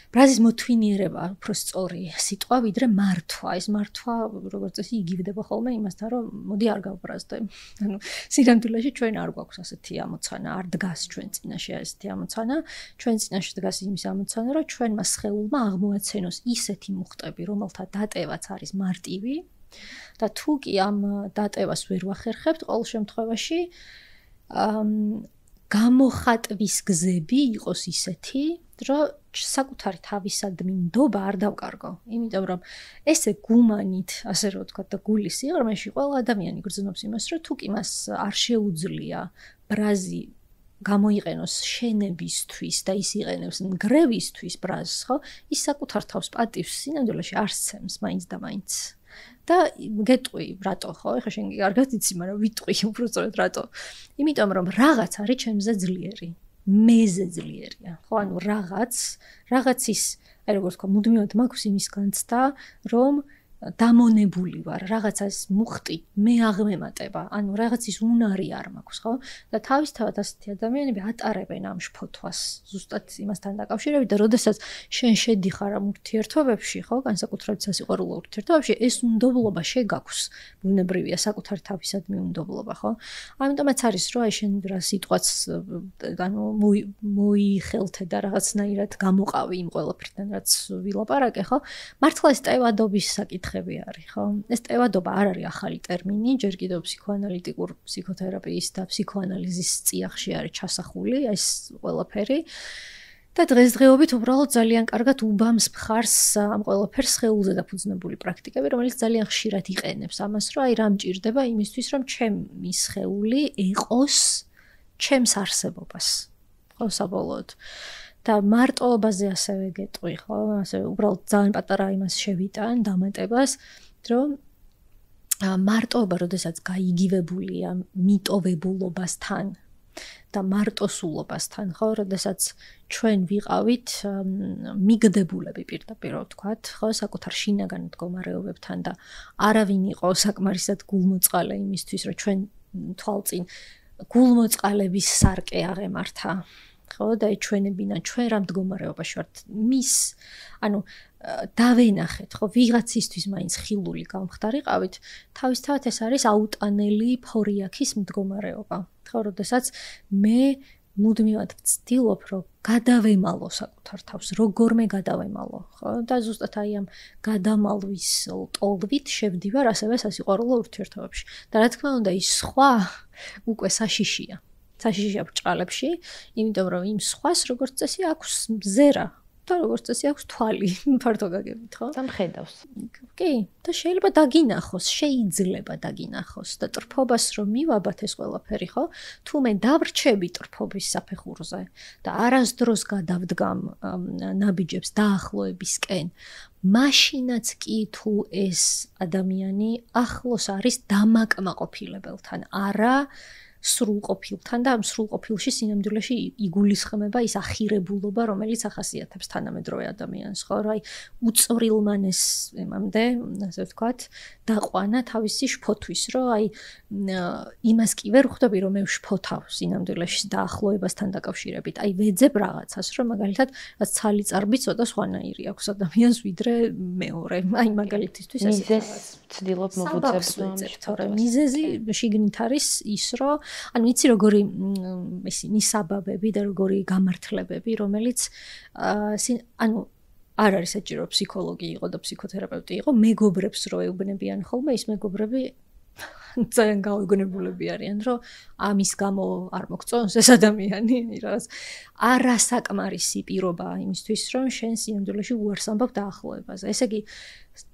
ბრაზის მოთვინიერება უფრო სწორი სიტყვა, ვიდრე მართვა. ეს მართვა, როგორც წესი, იგივდება ხოლმე იმასთან, რომ მოდი არ გავბრაზდე. ანუ სინამდვილეში ჩვენ არ გვაქვს ასეთი ამოცანა, არ დგას ჩვენ წინაშე ასეთი ამოცანა. ჩვენ წინაშე დგას იმის ამოცანა, რომ ჩვენმა სხეულმა აღმოაცენოს ისეთი მუხტები, რომელთა დატევაც არის მარტივი და თუ კი ამ დატევას ვერ ვახერხებთ, ყოველ შემთხვევაში გამოხატვის გზები იყოს ისეთი, რომ საკუთარი თავისადმი ნდობა არ დავკარგო, იმიტომ რომ ესე გუმანით, ასე რომ ვთქვა და გულის სიღრმეში ყველა ადამიანი გრძნობს იმას, რომ თუ კი მას არ შეუძლია ბრაზი გამოიყენოს შენებისთვის და ის იყენებს ნგრევისთვის ბრაზს, ხო? ის საკუთარ თავს პატივს სინამდვილეში არ სცემს მაინც და მაინც. და გეტყვი, რატო, ხო? ეხლა შენ კარგად იცი, მაგრამ ვიტყვი უბრალოდ რატო? იმიტომ რომ რაღაც არის ჩემზე ძლიერი. მეზე ძლიერია. ხო, ანუ რაღაცის, აი როგორ ვთქვა, მუდმივად მაქვს იმის განცდა, რომ დამონებული ვარ, რაღაცას მუხტი, მე აღმემატება, ანუ რაღაცის უნარი არ მაქვს, ხო? და თავისთავად ასეთი ადამიანები ატარებენ ამ შფოთვას, ზუსტად იმასთან დაკავშირებით და როდესაც შენ შედიხარ ამ ურთიერთობებში, ხო, განსაკუთრებით სასიყვარულო ურთიერთობებში, ეს უნდობლობა შეგაქვს, ბუნებრივია საკუთარი თავისადმი უნდობლობა, ხო? ამიტომაც არის, რომ აი შენ რა სიტყვაც, ანუ მოიხელთე და რაღაცნაირად გამოყავი იმ ყველაფერთან, რაც ვილაპარაკე, ხო? მართლა ეს ტევადობის საკითხი არის, ხო? ეს ტევადობა არ არის ახალი ტერმინი, ჯერ კიდევ ფსიქოანალიტიკურ ფსიქოთერაპიის და ფსიქოანალიზის წიაღში არის ჩასახული ეს ყველაფერი. და დღესდღეობით უბრალოდ ძალიან კარგად უბამს მხარს ამ ყველაფერს სხეულზე დაფუძნებული პრაქტიკები, რომელიც ძალიან ხშირად იყენებს ამას, რომ აი რა მჭირდება იმისთვის, რომ ჩემი სხეული ეყოს ჩემს არსებობას, ხო, საბოლოოდ. და მარტოობაზე ასევე გეტყვი, ხო? ასე უბრალოდ ძალიან პატარა იმას შევიტან დამატებას, რომ მარტოობა, როდესაც გაიგივებულია მიტოვებულობასთან და მარტოსულობასთან, ხო, როდესაც ჩვენ ვიყავით მიგდებულები პირდაპირ ვთქვათ, ხო, საკუთარ შინაგან მდგომარეობებთან და არავინ იყო საკმარისად გულმოწყალე იმისთვის, რომ ჩვენ თვალწინ გულმოწყალების სარკე აღემართა. ხო, და ჩვენებინა ჩვენ რა მდგომარეობაში ვართ მის, ანუ დავენახეთ, ხო, ვიღაცისთვის მაინც ხილული გამხდარიყავით, თავისთავად ეს არის აუტანელი ფორიაქის მდგომარეობა. ხო, როდესაც მე მუდმივად ვცდილობ, რომ გადავემალო საკუთარ თავს, როგორმე გადავემალო, ხო? და ზუსტად აი ამ გადამალვის ტოლვით შევდივარ ასევე სასიყვარულო ურთიერთობებში. და რა თქმა უნდა, ის სხვა უკვე საშიშია. საშიშია ბრჭყალებში, იმიტომ რომ იმ სხვას როგორც წესი აქვს ზერა და როგორც წესი აქვს თვალი, ფართო გაგებით, ხო? სამხედავს. კი, და შეიძლება დაგინახოს, შეიძლება დაგინახოს და ტრფობას რომ მივაბათ ეს ყველაფერი, ხო? თუ მე დავრჩები ტრფობის საფეხურზე და არასდროს გადავდგამ ნაბიჯებს დაახლოებისკენ, მაშინაც კი თუ ეს ადამიანი ახლოს არის დამაკმაყოფილებელთან, არა სრულყოფილთან და ამ სრულყოფილში სინამდვილეში იგულისხმება ის ახირებულობა, რომელიც ახასიათებს თანამედროვე ადამიანს, ხო, რა, უწვრილმანეს ემამდე, ასე ვთქვათ, დაყვანა თავისი შფოთვის, რომ აი იმას კი ვერ ხვდები, რომ მე ვშფოთავ სინამდვილეში დაახლოებასთან დაკავშირებით. აი ვეძებ რაღაცას, რომ მაგალითად რაც ცალიწარბი ცოტა სხვანაირი აქვს ადამიანს ვიდრე მეორე. აი მაგალითისთვის ესე მიზეზს ვცდილობ მოგუწევ, მიზეზი შიგნით არის ის, რომ ანუ იცი როგორი ისინი საბაბები და როგორი გამართლებები, რომელიც ანუ არ არის საჭირო ფსიქოლოგი იყო და ფსიქოთერაპევტი იყო, მეგობრებს რო ეუბნებიან ხოლმე, ის მეგობრები ძალიან გაუგნებულები არიან, რომ ამის გამო არ მოგწონს ეს ადამიანი, რაღაც არასაკმარისი პირობა იმისთვის, რომ შენ სინამდვილეში უარს ამბობ დაახლოებაზე. ესე იგი,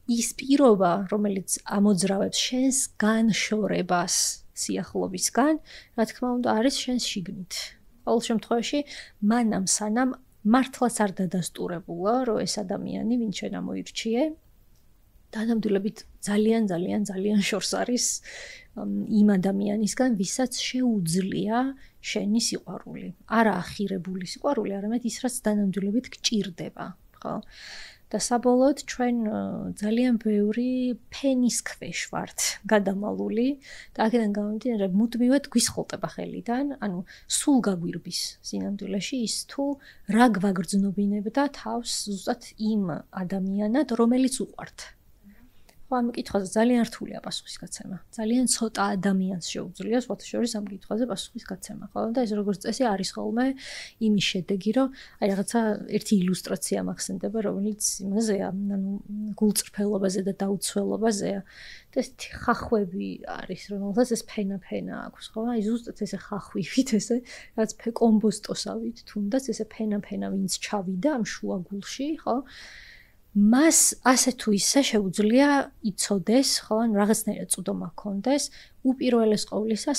ის პირობა, რომელიც ამოძრავებს შენს განშორებას სიახლოვისგან, რა თქმა უნდა, არის შენს შიგნით. ყოველ შემთხვევაში, მანამ სანამ მართლაც არ დადასტურებულა, რომ ეს ადამიანი, ვინც შენ ამოირჩიე, დანამდვილებით ძალიან შორს არის იმ ადამიანისგან, ვისაც შეუძლია შენი სიყვარული. არა ახირებული სიყვარული, არამედ ის, რაც დანამდვილებით გჭირდება, ხო? და საბოლოოდ ჩვენ ძალიან ბევრი ფენის ქვეშ ვართ გადამალული და აქედან გამომდინარე მუდმივად გვისხლტება ხელიდან, ანუ სულ გაგვირბის სინამდვილეში ის თუ რა გვაგრძნობინებდა თავს ზუსტად იმ ადამიანად, რომელიც უყვართ. ამ კითხვაზე ძალიან რთულია პასუხის გაცემა. ძალიან ცოტა ადამიანს შეუძლია სხვათა შორის ამ კითხვაზე პასუხის გაცემა, ხო? და ეს როგორც წესი არის ხოლმე იმის შედეგი, რომ აი რაღაცა ერთი ილუსტრაცია მახსენდება, რომელიც იმაზეა, ანუ გულწრფელობაზე და დაუცველობაზეა. და ეს ხახვები არის, რომელსაც ეს ფენა აქვს, ხო? აი ზუსტად ესე ხახვივით, ესე რაც კომბოსტოსავით, თუნდაც ესე ფენა ვინც ჩავიდა ამ შუა გულში, ხო? მას ასე თუ ისე შეუძლია იცოდეს, ხო, ან რაღაცნაირად წვდომა ჰქონდეს, უპირველეს ყოვლისა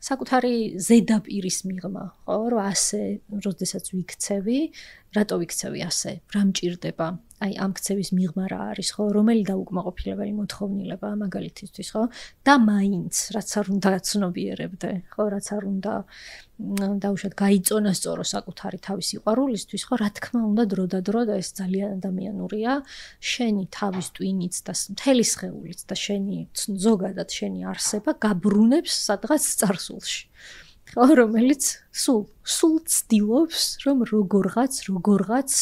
საკუთარი ზედაპირის მიღმა, ხო, რომ ასე, როდესაც ვიქცევი, რატო ვიქცევი ასე, რა მჭირდება? აი ამ ქცევის მიღმა რა არის, ხო, რომელი დაუკმაყოფილებელი მოთხოვნილება მაგალითისთვის, ხო? და მაინც რაც არ უნდა გაცნობიერებდე, ხო, რაც არ უნდა დაუშვათ გაიწონასწორო საკუთარი თავის სიყვარულისთვის, ხო, რა თქმა უნდა დრო და დრო და ეს ძალიან ადამიანურია, შენი თავის ტვინიც და მთელი სხეულიც და შენი ზოგადად შენი არსება გაბრუნებს სადღაც წარსულში. ხო, რომელიც სულ ცდილობს, რომ როგორღაც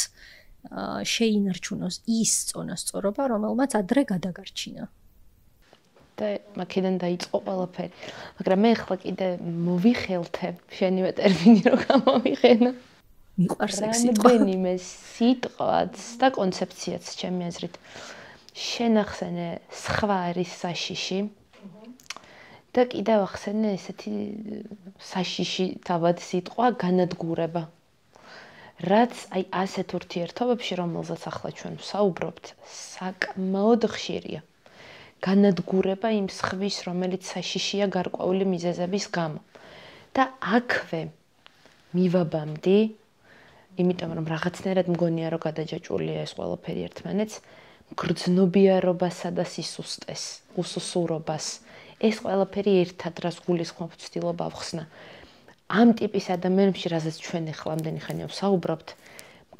შეინარჩუნოს ის წონასწორობა, რომელმაც ადრე გადაგარჩინა. და მაქედან დაიწყო ყველაფერი. მაგრამ მე ახლა კიდე მოვიხელთე შენივე ტერმინი რო გამოვიხენო. მიყვარს ეს სიტყვა. რამდენიმე სიტყვაც და კონცეფციაც ჩემი აზრით. შენახსენე სხვა არის საშიში. და კიდევ ახსენე ესეთი საშიში თავად სიტყვა განადგურება. რაც აი ასეთ ურთიერთობებში, რომელზეც ახლა ჩვენ ვსაუბრობთ, საკმაოდ ხშირია. განადგურება იმ სხვის, რომელიც საშიშია გარკვეული მიზეზების გამო. და აქვე მივაბამდი, იმიტომ რომ რაღაცნაირად მგონია, რომ გადაჯაჭვულია ეს ყველაფერი ერთმანეთს, გრძნობიარობასა და სისუსტეს, უსუსურობას. ეს ყველაფერი ერთად რას გულისხმობ ვცდილობ ავხსნა. ამ ტიპის ადამიანებში, რაზეც ჩვენ ახლა ამდენი ხანია ვსაუბრობთ,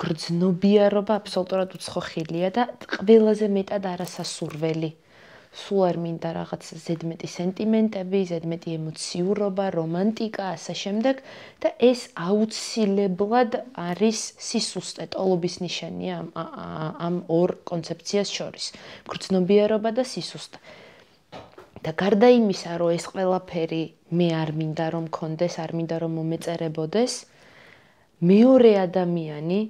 გრძნობიარობა აბსოლუტურად უცხო ხილია და ყველაზე მეტად არასასურველი. სულ არ მინდა რაღაც ზედმეტი სენტიმენტები, ზედმეტი ემოციურობა, რომანტიკა, ასე შემდეგ და ეს აუცილებლად არის სისუსტე, ტოლობის ნიშანია ამ ორ კონცეფციას შორის. გრძნობიარობა და სისუსტე. და გარდა იმისა, რომ ეს ყველაფერი მე არ მინდა რომ მქონდეს, არ მინდა რომ მომეწერებოდეს, მეორე ადამიანი,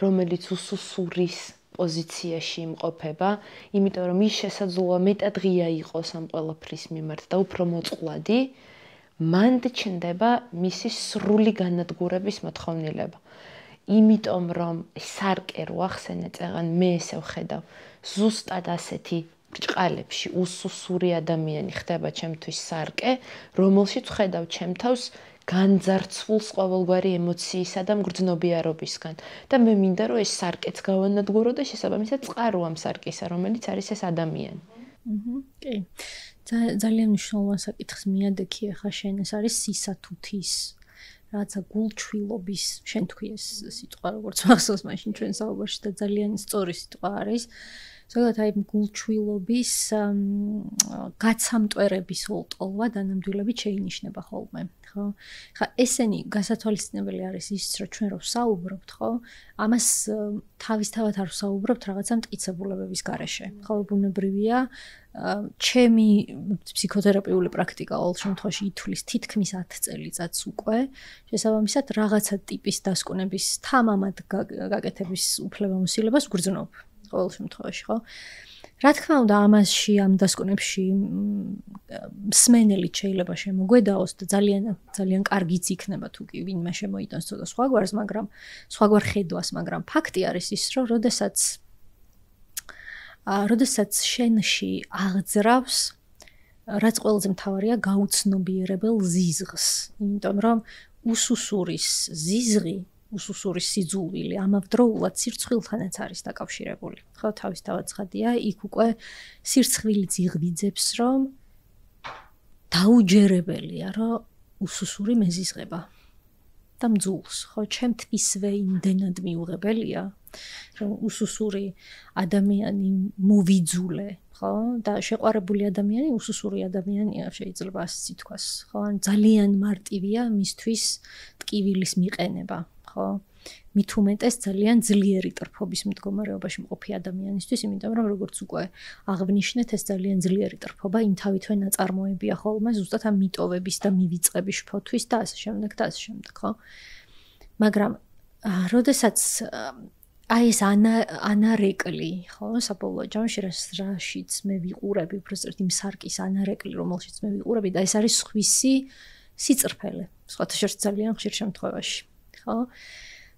რომელიც უსუსურის პოზიციაში იმყოფება, იმიტომ რომ ის შესაძლოა მეტად ღია იყოს ამ ყველაფრის მიმართ და უფრო მოწყვლადი, მანდ ჩნდება მისი სრული განადგურების მოთხოვნილება. იმიტომ რომ სარკე რო ახსენე წეღან მე ესე ვხედავ, ზუსტად ასეთი ბრჭყალებში უსუსური ადამიანი ხდება ჩემთვის სარკე, რომელშიც ვხედავ ჩემ თავს განძარცვულს ყოველგვარი ემოციისა და მგრძნობიარობისგან. და მე მინდა რომ ეს სარკეც გავანადგურო და შესაბამისად წყარო ამ სარკისა, რომელიც არის ეს ადამიანი. კი. ძალიან მნიშვნელოვანი საკითხს მიადექი ახლა შენ, ეს არის სისათუთის რაღაცა გულჩვილობის, შენ თქვი ეს სიტყვა როგორც მახსოვს მაშინ ჩვენ საუბარში და ძალიან სწორი სიტყვა არის. ზოგადად აი გულჩვილობის გაცამტვერების ოლტოლვა დანამდვილებით შეინიშნება ხოლმე, ხო? ხა ესენი გასათვალისწინებელი არის ის, რომ ჩვენ რო ვსაუბრობთ, ხო? ამას თავისთავად არ ვსაუბრობთ რაღაცა მტკიცებულებების გარეშე. ხო, ბუნებრივია, ჩემი ფსიქოთერაპიული პრაქტიკა ყოველ შემთხვევაში ითვლის თითქმის 10 წელიწადს უკვე, შესაბამისად რაღაცა ტიპის დასკვნების თამამად გაკეთების უფლებამოსილებას ვგრძნობ. ყოველ შემთხვევაში, ხო? რა თქმა უნდა, ამასში ამ დასკვნებში მსმენელით შეიძლება შემოგვედაოს და ძალიან კარგიც იქნება თუ კი ვინმე შემოიტანს ცოტა სხვაგვარს, მაგრამ სხვაგვარ ხედვას, მაგრამ ფაქტი არის ის, რომ როდესაც შენში აღძრავს, რაც ყველაზე მთავარია, გაუცნობიერებელ ზიზღს, იმიტომ რომ უსუსურის ზიზღი უსუსურის სიძულვილი ამავდროულად სირცხვილთანაც არის დაკავშირებული. ხო, თავისთავად ცხადია, იქ უკვე სირცხვილი ძიღვიძებს, რომ დაუჯერებელია, რომ უსუსური მეზიზღება და მძულს. ხო, ჩემთვისვე იმდენად მიუღებელია, რომ უსუსური ადამიანი მოვიძულე, ხო, და შეყვარებული ადამიანი უსუსური ადამიანია, შეიძლება ასე ითქვას, ხო, ძალიან მარტივია მისთვის ტკივილის მიყენება. ხო, მით უმეტეს ძალიან ძლიერი ტრფობის მდგომარეობაში მყოფი ადამიანისთვის, იმიტომ რომ როგორც უკვე აღნიშნეთ, ეს ძალიან ძლიერი ტრფობა იმთავითვე ნაწარმოებია ხოლმე ზუსტად ამ მიტოვების და მივიწყების შფოთვის და ასე შემდეგ და ასე შემდეგ, ხო? მაგრამ როდესაც აი ეს ანარეკლი, ხო, საბოლოო ჯამში რაშიც მე ვიყურები, უბრალოდ იმ სარკის ანარეკლი, რომელშიც მე ვიყურები და ეს არის სხვისი სიწრფელე, სხვათა შორის ძალიან ხშირ შემთხვევაში, ხო?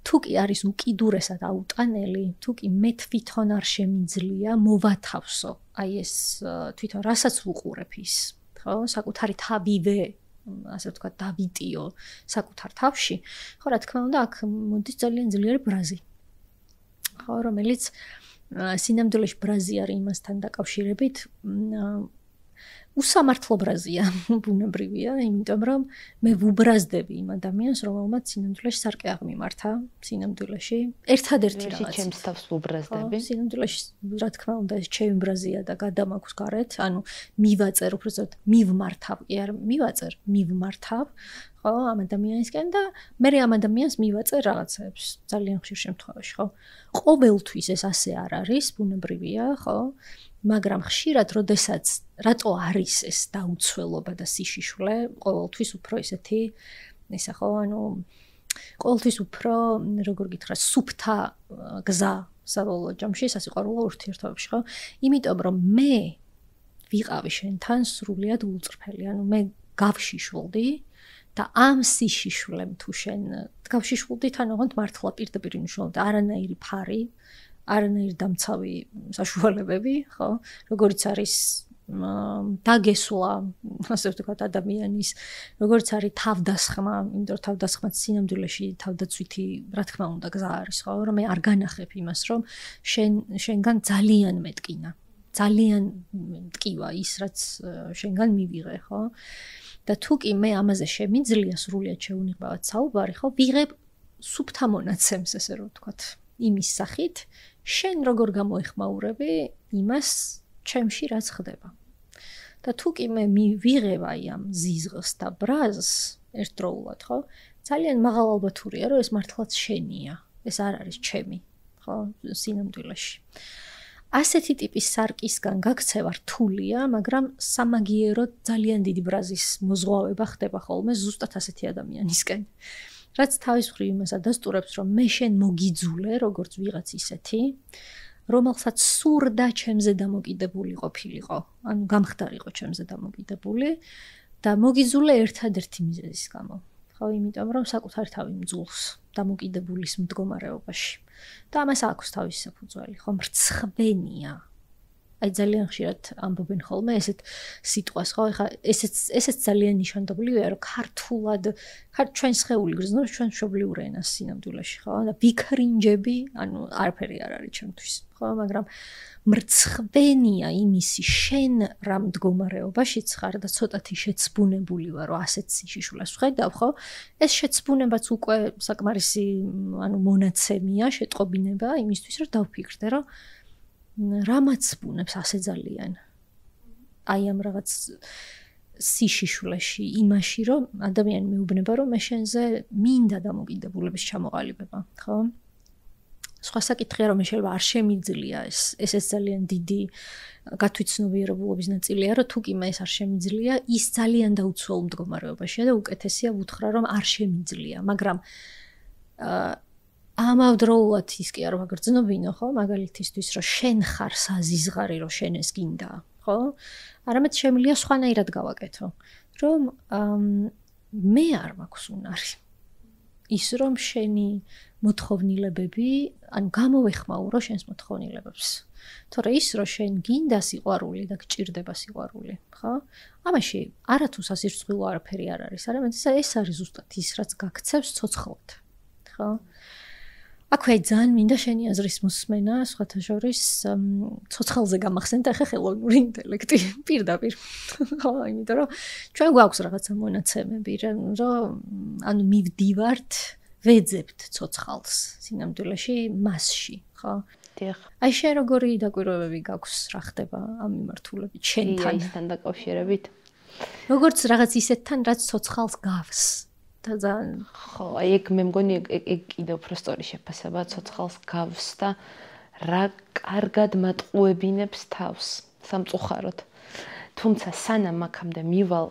თუ კი არის უკიდურესად აუტანელი, თუ კი მე თვითონ არ შემიძლია მოვათავსო, აი ეს თვითონ რასაც ვუყურებ ის, ხო, საკუთარი თავივე, ასე ვთქვათ, დავიტიო საკუთარ თავში, ხო, რა თქმა უნდა, აქ მოდის ძალიან ძლიერი ბრაზი. ხო, რომელიც სინამდვილეში ბრაზი არის იმასთან დაკავშირებით, უსამართლო ბრაზია, ბუნებრივია, იმიტომ რომ მე ვუბრაზდები იმ ადამიანს, რომელმაც სინამდვილეში სარკე აღმიმართა, სინამდვილეში ერთადერთი რაღაც. ჩემს თავს ვუბრაზდები. სინამდვილეში, რა თქმა უნდა, ეს ჩემი ბრაზია და გადამაქვს გარეთ, ანუ მივაწერ, უბრალოდ მივმართავ, კი არ მივაწერ, მივმართავ, ხო, ამ ადამიანისკენ და მე ამ ადამიანს მივაწერ რაღაცებს, ძალიან ხშირ შემთხვევაში, ხო? ყოველთვის ეს ასე არ არის, ბუნებრივია, ხო? მაგრამ ხშირად, როდესაც რატო არის ეს დაუცველობა და სიშიშვლე, ყოველთვის უფრო ესეთი, ისა ხო, ანუ ყოველთვის უფრო, როგორ გითხრა, სუფთა გზა საბოლოო ჯამში სასიყვარულო ურთიერთობებში, ხო? იმიტომ რომ მე ვიყავი შენთან სრულიად გულწრფელი, ანუ მე გავშიშვლდი და ამ სიშიშვლემ თუ შენ გავშიშვლდი თან ოღონდ მართლა პირდაპირ მნიშვნელობთ არანაირი ფარი, არანაირი დამცავი საშუალებები, ხო? როგორც არის დაგესვლა, ასე ვთქვათ, ადამიანის, როგორც არის თავდასხმა, იმიტომ რომ თავდასხმაც სინამდვილეში თავდაცვითი, რა თქმა უნდა, გზა არის, ხო? რომ მე არ განახებ იმას, რომ შენგან ძალიან მეტკინა, ძალიან მტკივა ის, რაც შენგან მივიღე, ხო? და თუ კი მე ამაზე შემიძლია სრულიად შეუნიღბავად საუბარი, ხო, ვიღებ სუფთა მონაცემს, ესე რომ ვთქვათ, იმის სახით, შენ როგორ გამოეხმაურები იმას ჩემში რაც ხდება. და თუ კი მე ვიღებ აი ამ ზიზღს და ბრაზს ერთდროულად, ხო, ძალიან მაღალ ალბათურია, რომ ეს მართლაც შენია, ეს არ არის ჩემი, ხო, სინამდვილეში. ასეთი ტიპის სარკისგან გაქცევა რთულია, მაგრამ სამაგიეროდ ძალიან დიდი ბრაზის მოზღვავება ხდება ხოლმე ზუსტად ასეთი ადამიანისკენ. რაც თავის მხრივ იმას ადასტურებს, რომ მე შენ მოგიძულე, როგორც ვიღაც ისეთი, რომელსაც სურდა ჩემზე დამოკიდებული ყოფილიყო, ანუ გამხდარიყო ჩემზე დამოკიდებული და მოგიძულე ერთადერთი მიზეზის გამო. ხო, იმიტომ რომ საკუთარი თავი მძულს დამოკიდებულის მდგომარეობაში. და ამას აქვს თავისი საფუძველი, ხო, მრცხვენია. აი ძალიან ხშირად ამბობენ ხოლმე ესეთ სიტყვას, ხო, ეხლა ესეც ძალიან ნიშანდობლივია, რომ ქართულად, ჩვენ სხეული გრძნობს ჩვენ მშობლიურ ენას სინამდვილეში, ხო? და ვიქრინჯები, ანუ არაფერი არ არის ჩემთვის, ხო, მაგრამ მრცხვენია იმისი შენ რა მდგომარეობაშიც ხარ და ცოტათი შეცბუნებული ვარ, რომ ასეთ სიშიშვლას ვხედავ, ხო? ეს შეცბუნებაც უკვე საკმარისი, ანუ მონაცემია, შეტყობინება იმისთვის, რომ დავფიქრდე, რომ რამაც ბუნებს ასე ძალიან. აი ამ რაღაც სიშიშვლეში, იმაში, რომ ადამიანი მეუბნება, რომ მე შენზე მინდა დამოკიდებულების ჩამოყალიბება, ხო? სხვა საკითხია, რომ შეიძლება არ შემიძლია ეს ძალიან დიდი გათვითცნობიერებულობის ნაწილია, რომ თუ კი მე ეს არ შემიძლია, ის ძალიან დაუცველ მდგომარეობაშია და უკეთესია ვუთხრა, რომ არ შემიძლია, მაგრამ ამავდროულად ის კი არ ვაგრძნობინო, ხო, მაგალითისთვის, რომ შენ ხარ საზიზღარი, რომ შენ ეს გინდა, ხო? არამედ შემიძლია სხვანაირად გავაკეთო, რომ მე არ მაქვს უნარი. ის რომ შენი მოთხოვნილებები, ანუ გამოვეხმაურო შენს მოთხოვნილებებს. თორე ის რომ შენ გინდა სიყვარული და გჭირდება სიყვარული, ხო? ამაში არათუ სასირცხვილო არაფერი არ არის, არამედ ეს არის ზუსტად ის, რაც გაქცევს ცოცხლად, ხო? აქვე ძალიან მინდა შენი აზრის მოსმენა, სხვათა შორის ცოცხალზე გამახსენდა ახლა ხელოვნური ინტელექტი პირდაპირ. ხო, იმიტომ რომ ჩვენ გვაქვს რაღაცა მონაცემები, რომ ანუ მივდივართ, ვეძებთ ცოცხალს სინამდვილეში მასში, ხო? დიახ. აი შენ როგორი დაკვირვებები გაქვს რა ხდება ამ მიმართულებით შენთან? ისთან დაკავშირებით. როგორც რაღაც ისეთთან, რაც ცოცხალს გავს. და ძალიან ხო, აი ეგ მე მგონი ეგ კიდევ უფრო სწორი შეფასება ცოცხალს გავს და რა კარგად მატყუებინებს თავს სამწუხაროდ. თუმცა სანამ აქამდე მივალ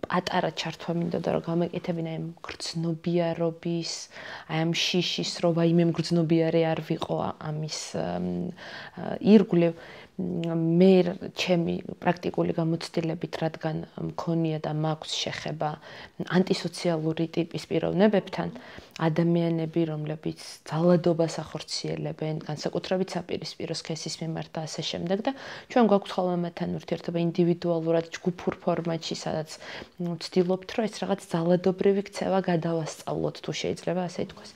პატარა ჩართვა მინდოდა რომ გამეკეთებინა ამ გრძნობიარობის, აი ამ შიშის რო ვაიმე მგრძნობიარე არ ვიყო ამის ირგვლივ მე ჩემი პრაქტიკული გამოცდილებით რადგან მქონია და მაქვს შეხება ანტისოციალური ტიპის პიროვნებებთან, ადამიანები, რომლებიც ძალადობას ახორციელებენ, განსაკუთრებით საპირისპირო სქესის მიმართ და ასე შემდეგ და ჩვენ გვაქვს ხოლმე მათთან ურთიერთობა ინდივიდუალურად ჯგუფურ ფორმატში, სადაც ვცდილობთ, რომ ეს რაღაც ძალადობრივი ქცევა გადავასწავლოთ, თუ შეიძლება ასე ითქვას.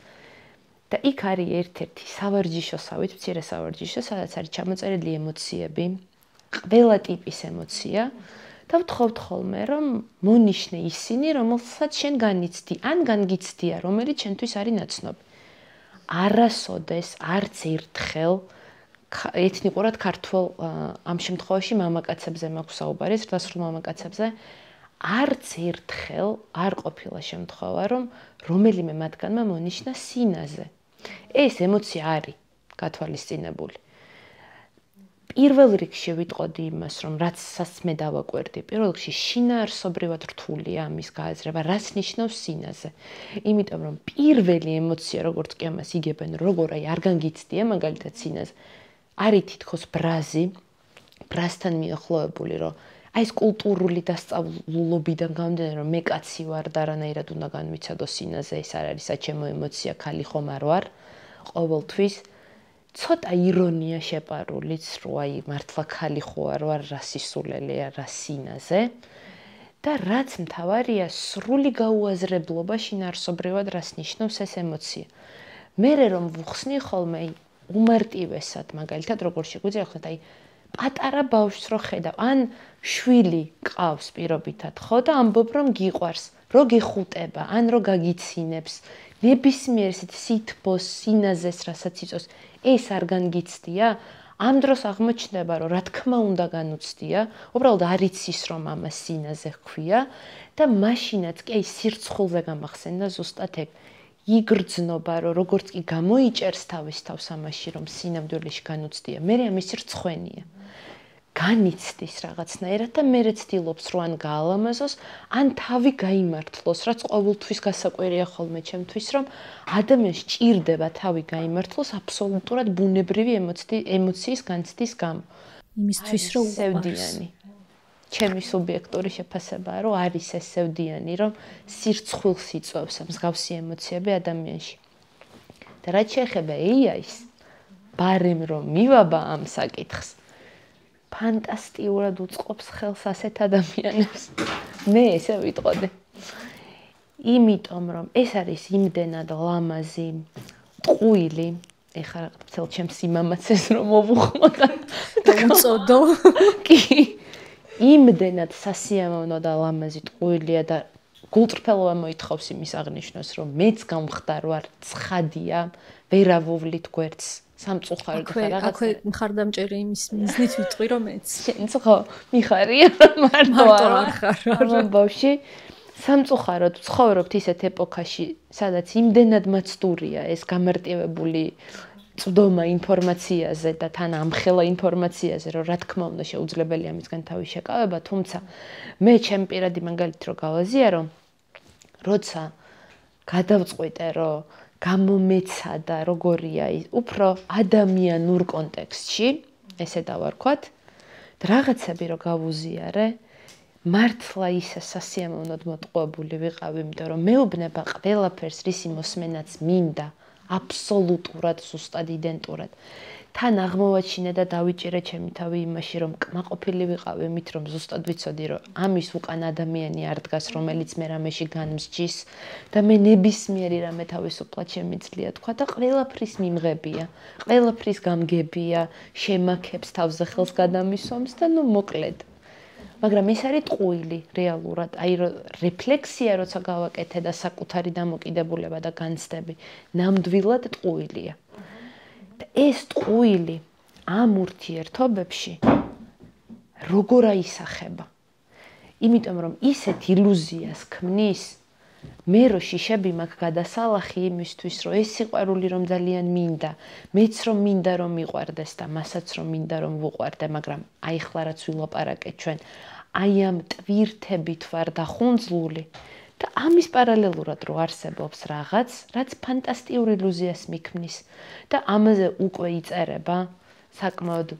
და იქ არის ერთ-ერთი სავარჯიშოსავით, მცირე სავარჯიშო, სადაც არის ჩამოწერილი ემოციები, ყველა ტიპის ემოცია და ვთხოვთ ხოლმე, რომ მონიშნე ისინი, რომელსაც შენ განიცდი, ან განგიცდია, რომელიც შენთვის არის ნაცნობი. არასოდეს, არც ერთხელ ეთნიკურად ქართულ ამ შემთხვევაში მამაკაცებზე მაქვს საუბარი, ზრდასრულ მამაკაცებზე, არც ერთხელ არ ყოფილა შემთხვევა, რომ რომელიმე მათგანმა მონიშნა სინაზე. ეს ემოცია არის გათვალისწინებული. პირველ რიგში ვიტყოდი იმას, რომ რაცაც მე დავაკვირდი, პირველ რიგში შინაარსობრივად რთულია ამის გააზრება, რაც ნიშნავს სინაზე. იმიტომ რომ პირველი ემოცია, როგორც კი ამას იგებენ, როგორ აი არ განგიცდია მაგალითად სინაზე, არის თითქოს ბრაზთან მიახლოებული, რომ აი ეს კულტურული დასწავლულობიდან გამომდინარე, რომ მე კაცი ვარ და რანაირად უნდა განვიცადო სინაზე, ეს არ არის საჩემო ემოცია, ქალი ხომ არ ვარ, ყოველთვის ცოტა ირონია შეპარულიც, რომ აი მართლა ქალი ხო არ ვარ, რა სისულელეა, რა სინაზე და რაც მთავარია, სრული გაუაზრებლობა შინაარსობრივად რას ნიშნავს ეს ემოცია. მერე რომ ვუხსნი ხოლმე უმარტივესად, მაგალითად როგორ შეგვიძლია ხოთ აი პატარა ბავშვს რო ხედავ, ან შვილი ყავს პირობითად, ხო და ამბობ რომ გიყვარს, რო გეხუტება, ან რო გაგიცინებს, ნებისმიერ ესეთ სითბოს, სინაზეს, რასაც იწოს, ეს არ განგიცდია, ამ დროს აღმოჩნდება, რომ რა თქმა უნდა განუცდია, უბრალოდ არ იცის რომ ამას სინაზე ჰქვია და მაშინაც კი აი სირცხულზე გამახსენდა ზუსტად ეგ. იგრძნობა, რომ როგორც კი გამოიჭერს თავის თავს ამაში, რომ სინამდვილეში განუცდია, მე ამის რცხვენია. განიცდის რაღაცნაირად და მე ცდილობს რომ ან გაალამაზოს, ან თავი გაიმართლოს, რაც ყოველთვის გასაკვირია ხოლმე ჩემთვის, რომ ადამიანს ჭირდება თავი გაიმართლოს აბსოლუტურად ბუნებრივი ემოციის განცდის გამო. იმისთვის რომ სევდიანი. ჩემი სუბიექტური შეფასებაა, რომ არის ეს სევდიანი, რომ სირცხვილს იწვევს მსგავსი ემოციები ადამიანში. და რაც შეეხება AI-ს, ბარემ რომ მივაბა ამ საკითხს, ფანტასტიკურად უწყობს ხელს ასეთ ადამიანებს. მე ესე ვიტყოდი. იმიტომ რომ ეს არის იმდენად ლამაზი, ტყუილი, ეხლა ცელ ჩემს იმამაცეს რომ მოვუხმო და უწოდო. კი. იმდენად სასიამოვნო და ლამაზი ტყუილია და გულწრფელობა მოითხოვს იმის აღნიშვნას, რომ მეც გამხდარ ვარ, ცხადია, ვერავუვლით გვერდს. სამწუხაროდ რაღაცა. აქვე მხარდამჭერი იმის მიზნით ვიტყვი რომ მეც. შენც ხო, მიხარია მარტო არ ხარ. ბავში, სამწუხაროდ ცხოვრობთ ისეთ ეპოქაში, სადაც იმდენად მაცდურია ეს გამარტივებული წვდომა ინფორმაციაზე და თან ამხელა ინფორმაციაზე, რომ რა თქმა უნდა შეუძლებელია ამისგან თავის შეკავება, თუმცა მე ჩემი პირადი მაგალითი რო გავაზიარო, როცა გადავწყვიტე, რომ გამომეცადა როგორია უფრო ადამიანურ კონტექსტში, ესე დავარქვათ, რაღაცები რო გავუზიარე, მართლა ისე სასიამოვნოდ მოტყუებული ვიყავ, იმიტომ რომ მეუბნება ყველაფერს, რისი მოსმენაც მინდა, აბსოლუტურად ზუსტად იდენტურად. თან აღმოვაჩინე და დავიჭირე ჩემი თავი იმაში, რომ კმაყოფილი ვიყავ იმით, რომ ზუსტად ვიცოდი, რომ ამის უკან ადამიანი არ დგას, რომელიც მე რამეში განმსჯის და მე ნებისმიერი რამე თავისუფლად შემიძლია თქვა და ყველაფრის მიმღებია, ყველაფრის გამგებია, შემაქებს თავზე ხელს გადამისვამს და ნუ მოკლედ. მაგრამ ეს არის ტყუილი რეალურად, აი რეფლექსია როცა გავაკეთე და საკუთარი დამოკიდებულება და განცდები, ნამდვილად ტყუილია. და ეს ტყუილი ამ ურთიერთობებში როგორ აისახება? იმიტომ რომ ისეთ ილუზიას ქმნის, მე რო შიშები მაქვს გადასალახი იმისთვის, რომ ეს სიყვარული რომ ძალიან მინდა, მეც რომ მინდა რომ მიყვარდეს და მასაც რომ მინდა რომ ვუყვარდე, მაგრამ აი ხლა რაც ვილაპარაკეთ ჩვენ, აი ამ ტვირთებით ვარ დახუნძლული და ამის პარალელურად რო არსებობს რაღაც, რაც ფანტასტიკურ ილუზიას მიქმნის და ამაზე უკვე იწერება საკმაოდ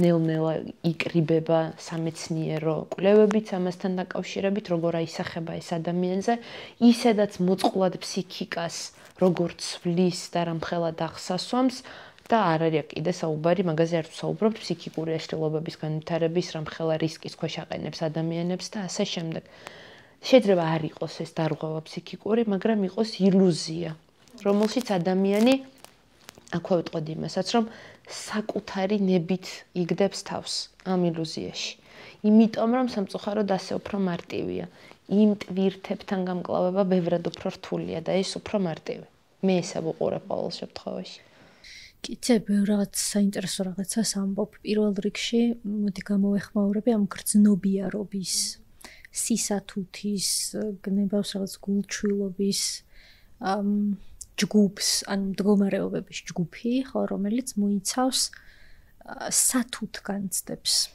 ნელ-ნელა იკრიბება სამეცნიერო კვლევებიც ამასთან დაკავშირებით, როგორ აისახება ეს ადამიანზე, ისედაც მოწყვლად ფსიქიკას, როგორც ვლის და რამხელა აღსასვამს და არ არის კიდე საუბარი, მაგაზე არ ვსაუბრობთ, ფსიქიკური აშლილობების განვითარების რამხელა რისკის ქვეშ აყენებს ადამიანებს და ასე შემდეგ. შეიძლება არ იყოს ეს დარღვევა ფსიქიკური, მაგრამ იყოს ილუზია, რომელშიც ადამიანი აქვე ვიტყოდი იმასაც, რომ საკუთარი ნებით იგდებს თავს ამ ილუზიაში. იმიტომ რომ სამწუხაროდ ასე უფრო მარტივია. იმ ტვირთებთან გამკლავება ბევრად უფრო რთულია და ეს უფრო მარტივი. მე ესე ვუყურებ ყოველ შემთხვევაში. კიდე ბევრ რაღაც საინტერესო რაღაცას ამბობ. პირველ რიგში მოდი გამოვეხმაურები ამ გრძნობიარობის, სისათუთის, გნებავს რაღაც გულჩვილობის ჯგუფს, ან მდგომარეობების ჯგუფი, ხო, რომელიც მოიცავს სათუთ განცდებს.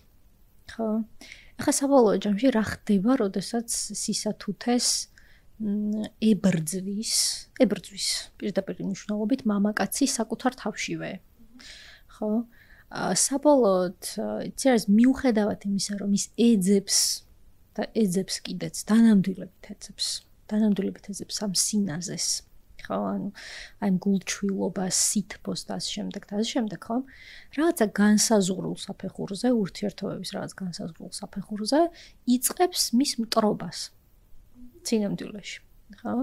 ხო? ახლა საბოლოო ჯამში რა ხდება, როდესაც სისათუთეს ებრძვის პირდაპირ მნიშვნელობით მამაკაცი საკუთარ თავშივე. ხო? საბოლოოდ იცი არის მიუხედავად იმისა, რომ ის ეძებს კიდეც დანამდვილებით ეძებს ამ სინაზეს. ხო, ანუ აი გულჩვილობას, სითბოს და ასე შემდეგ, ხო? რაღაცა განსაზღვრულ საფეხურზე, ურთიერთობების რაღაც განსაზღვრულ საფეხურზე იწყებს მის მტრობას სინამდვილეში, ხო?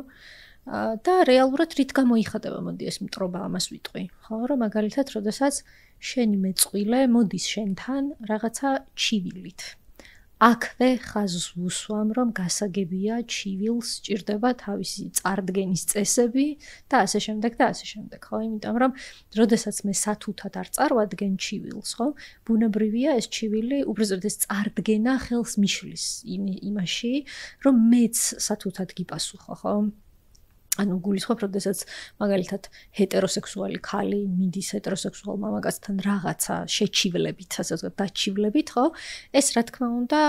და რეალურად რით გამოიხატება, მოდი ეს მტრობა ამას ვიტყვი, ხო? რომ მაგალითად, როდესაც შენი მეწყვილე მოდის შენთან რაღაცა ჩივილით. აქვე ხაზს ვუსვამ, რომ გასაგებია ჩივილს სჭირდება თავისი წარდგენის წესები და ასე შემდეგ, ხო? იმიტომ რომ როდესაც მე სათუთად არ წარვადგენ ჩივილს, ხო? ბუნებრივია ეს ჩივილი, უბრალოდ ეს წარდგენა ხელს მიშლის იმაში, რომ მეც სათუთად გიპასუხო, ხო? ანუ გულისხმობ, როდესაც მაგალითად ჰეტეროსექსუალი ქალი მიდის ჰეტეროსექსუალ მამაკაცთან რაღაცა შეჩივლებით, ასე ვთქვათ, დაჩივლებით, ხო? ეს რა თქმა უნდა,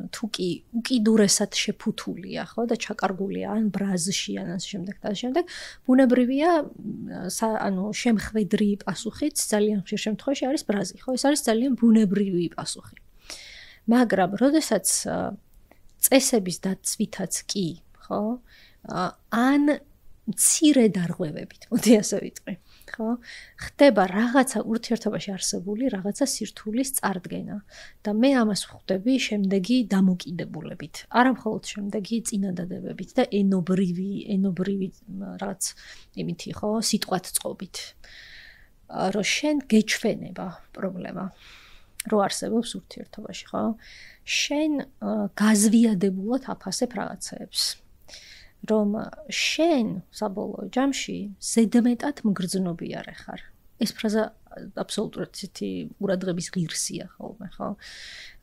თუ კი უკიდურესად შეფუთულია, ხო, და ჩაკარგულია ან ბრაზში, ან ასე შემდეგ, ბუნებრივია, ანუ შემხვედრი პასუხიც ძალიან ხშირ შემთხვევაში არის ბრაზი, ხო? ეს არის ძალიან ბუნებრივი პასუხი. მაგრამ როდესაც წესების დაცვითაც კი, ხო? ან მცირე დარღვევებით, მოდი ასე ვიტყვი, ხო? ხდება რაღაცა ურთიერთობაში არსებული რაღაცა სირთულის წარდგენა და მე ამას ვხვდები შემდეგი დამოკიდებულებით, არა მხოლოდ შემდეგი წინადადებებით და ენობრივი რაღაც იმითი, ხო, სიტყვათწყობით, რომ შენ გეჩვენება პრობლემა, რო არსებობს ურთიერთობაში, ხო? შენ გაზვიადებულად აფასებ რაღაცეებს. რომ შენ საბოლოო ჯამში ზედმეტად მგრძნობიარე ხარ. ეს ფრაზა აბსოლუტურად ისეთი ყურადღების ღირსია ხოლმე, ხო?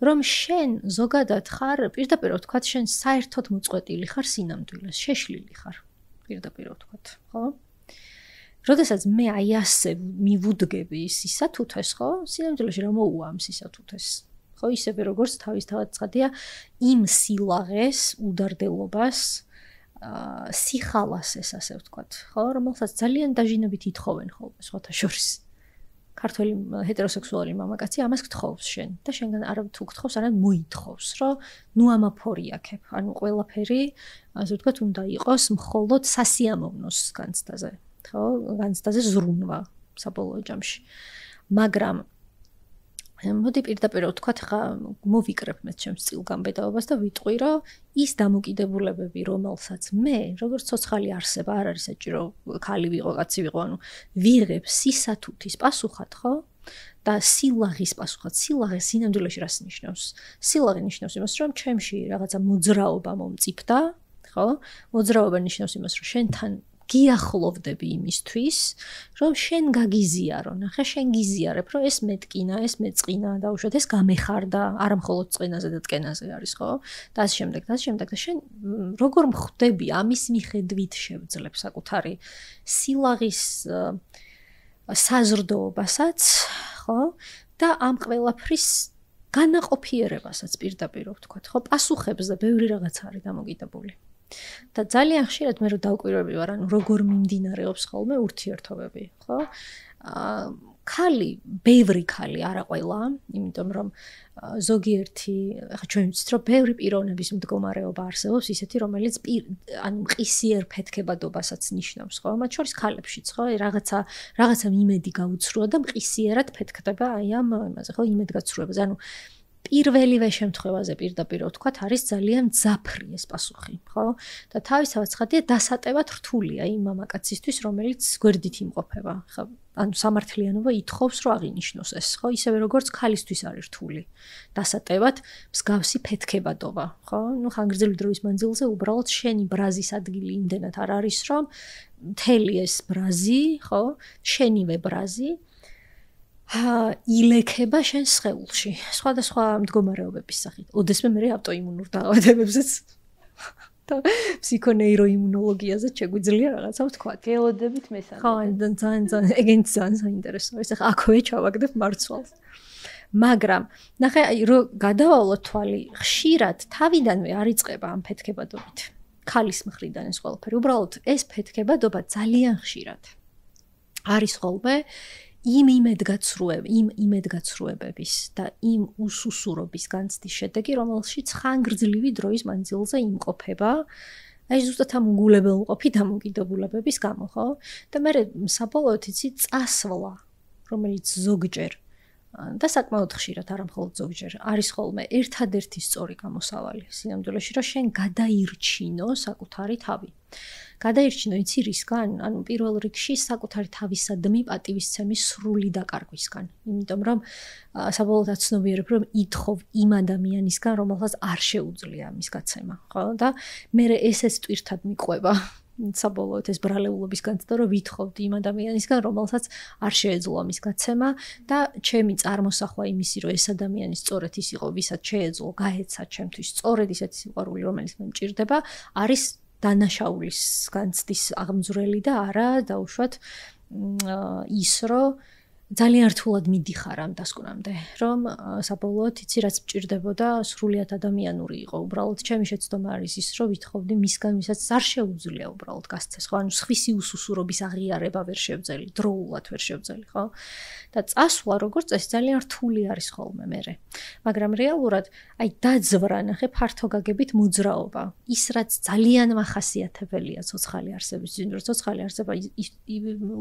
რომ შენ ზოგადად ხარ, პირდაპირ ვთქვათ, შენ საერთოდ მოწყვეტილი ხარ სინამდვილეს, შეშლილი ხარ, პირდაპირ ვთქვათ, ხო? როდესაც მე აი ასე მივუდგები სისათუთეს, ხო? სინამდვილეში რა მოუვა ამ სისათუთეს? ხო, ისევე როგორც თავისთავად ცხადია, იმ სილაღეს, უდარდელობას სიხალასეს, ასე ვთქვათ, ხო, რომელსაც ძალიან დაჟინებით ითხოვენ ხოლმე სხვათა შორის. ქართველი ჰეტეროსექსუალი მამაკაცი ამას გთხოვს შენ და შენგან არ თუ გთხოვს, არამედ მოითხოვს, რომ ნუ ამაფორიაქებ. ანუ ყველაფერი, ასე ვთქვათ, უნდა იყოს მხოლოდ სასიამოვნოს განცდაზე, ხო? განცდაზე ზრუნვა საბოლოო ჯამში. მაგრამ მოდი პირდაპირ ვთქვათ, ხა მოვიკრებ მე ჩემს წილგამბედაობას და ვიტყვი, რომ ის დამოკიდებულებები, რომელსაც მე, როგორც ცოცხალი არსება, არ არის საჭირო ქალი ვიყო, კაცი ვიყო, ანუ ვიღებ სისათუთის პასუხად, ხო? და სილაღის პასუხად. სილაღე სინამდვილეში რას ნიშნავს? სილაღე ნიშნავს იმას, რომ ჩემში რაღაცა მოძრაობა მომწიფდა, ხო? მოძრაობა ნიშნავს იმას, რომ შენთან გიახლოვდები იმისთვის, რომ შენ გაგიზიარო, ნახე, შენ გიზიარებ, რომ ეს მეტკინა, ეს მეწყინა და უშუალოდ ეს გამეხარდა, არა მხოლოდ წინაზე და ტკენაზე არის, ხო? და ასე შემდეგ და შენ როგორ მხვდები ამის მიხედვით შევძლებ საკუთარი სილაღის საზრდოობასაც, ხო? და ამ ყველაფრის განაყოფიერებასაც პირდაპირ ვთქვათ, ხო? პასუხებზე ბევრი რაღაც არის დამოკიდებული. და ძალიან ხშირად მე რო დავკვირვები ვარ, ანუ როგორ მიმდინარეობს ხოლმე ურთიერთობები, ხო? ბევრი ქალი, არა ყველა, იმიტომ რომ ზოგიერთი, ახლა ჩვენ ვიცით, რომ ბევრი პიროვნების მდგომარეობა არსებობს, ისეთი, რომელიც ანუ მყისიერ ფეთქებადობასაც ნიშნავს, ხო? მათ შორის ქალებშიც, ხო? რაღაცა იმედი გაუცრუა და მყისიერად ფეთქდება აი ამ იმაზე, ხო? იმედგაცრუებაზე. ანუ პირველივე შემთხვევაზე პირდაპირ ვთქვათ, არის ძალიან მძაფრი ეს პასუხი, ხო? და თავისთავად ცხადია, დასატევად რთულია იმ მამაკაცისთვის, რომელიც გვერდით იმყოფება. ხა, ანუ სამართლიანობა ითხოვს, რომ აღინიშნოს ეს, ხო? ისევე როგორც ქალისთვის არის რთული. დასატევად მსგავსი ფეთქებადობა, ხო? ნუ ხანგრძლივი დროის მანძილზე უბრალოდ შენი ბრაზის ადგილი იმდენად არ არის, რომ მთელი ეს ბრაზი, ხო? შენივე ბრაზი ილექება შენ სხეულში, სხვადასხვა მდგომარეობების სახით. ოდესმე მე ავტოიმუნურ დაავადებებზეც და ფსიქონეიროიმუნოლოგიაზე შეგვიძლია რაღაცა ვთქვა. გელოდებით მესამე. ხო, ძალიან ეგენ ძალიან საინტერესოა. ეს ახლა აქვე ჩავაგდებ მარცვალს. მაგრამ ნახე, რო გადავალოთ თვალი, ხშირად თავიდანვე არ იწყება ამ ფეთქებადობით. ქალის მხრიდან ეს ყველაფერი. უბრალოდ ეს ფეთქებადობა ძალიან ხშირად არის ხოლმე იმ იმედგაცრუებების და იმ უსუსურობის განცდის შედეგი, რომელშიც ხანგრძლივი დროის მანძილზე იმყოფება, აი ზუსტად ამ უგულებელმყოფი დამოკიდებულებების გამო, ხო? და მე საბოლოოდ იცი წასვლა, რომელიც ზოგჯერ და საკმაოდ ხშირად, არა მხოლოდ ზოგჯერ, არის ხოლმე ერთადერთი სწორი გამოსავალი სინამდვილეში, რომ შენ გადაირჩინო საკუთარი თავი. გადაირჩინო იცი რისგან? ანუ პირველ რიგში საკუთარი თავისადმი პატივისცემის სრული დაკარგვისგან. იმიტომ რომ საბოლოოდ აცნობიერებ, რომ ითხოვ იმ ადამიანისგან, რომელსაც არ შეუძლია ამის გაცემა, ხო? და მე ესეც ტვირთად მიყვება. საბოლოოდ ეს ბრალეულობის განცდა, რომ ვითხოვდი იმ ადამიანისგან, რომელსაც არ შეეძლო ამის გაცემა და ჩემი წარმოსახვა იმისი, რომ ეს ადამიანი სწორედ ის იყო, ვისაც შეეძლო გაეცა ჩემთვის სწორედ ისეთი სიყვარული, რომელიც მე მჭირდება, არის დანაშაულის განცდის აღმძვრელი და არა დაუშვათ ის, რომ ძალიან რთულად მიდიხარ ამ დასკვნამდე, რომ საბოლოოდ იცი რაც მჭირდებოდა სრულიად ადამიანური იყო. უბრალოდ ჩემი შეცდომა არის ის, რომ ვითხოვდი მისგან, ვისაც არ შეუძლია უბრალოდ გასცეს, ხო? ანუ სხვისი უსუსურობის აღიარება ვერ შევძელი, დროულად ვერ შევძელი, ხო? და წასვლა როგორც წესი ძალიან რთული არის ხოლმე მერე. მაგრამ რეალურად აი დაძვრა ნახე ფართო გაგებით მოძრაობა. ის რაც ძალიან მახასიათებელია ცოცხალი არსების, რომ ცოცხალი არსება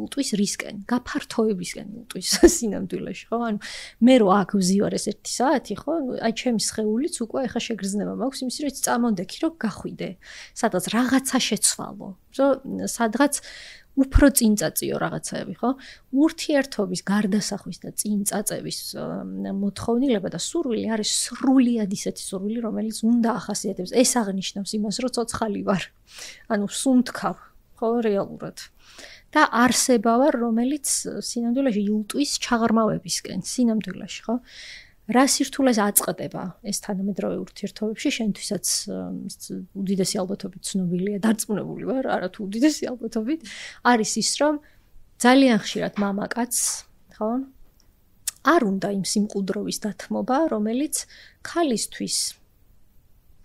უტყვის რისკენ, გაფართოებისკენ უტყვის სინამდვილეში, ხო? ანუ მე რო აქ ვზივარ ეს 1 საათი, ხო? აი ჩემი სხეულიც უკვე ეხა შეგრძნება მაქვს იმის, რომ წამონდექი, რომ გახვიდე. სადღაც რაღაცა შეცვალო, რომ სადღაც უფრო წინ წაწიო რაღაცები, ხო? ურთიერთობის გარდასახვის და წინ წაწევის მოთხოვნილება და სურვილი არის სრულიად ისეთი სურვილი, რომელიც უნდა ახასიათებს. ეს აღნიშნავს იმას, რომ ცოცხალი ვარ. ანუ სუნთქავ, ხო, რეალურად. და არსება ვარ, რომელიც სინამდვილეში ილტვის ჩაღრმავებისკენ, სინამდვილეში, ხო? რა სირთულეს აწყდება ეს თანამედროვე ურთიერთობებში, შენთვისაც უდიდესი ალბათობით ცნობილია, დარწმუნებული ვარ, არა თუ უდიდესი ალბათობით, არის ის, რომ ძალიან ხშირად მამაკაცს, ხო? არ უნდა იმ სიმყუდროვის დათმობა, რომელიც ქალისთვის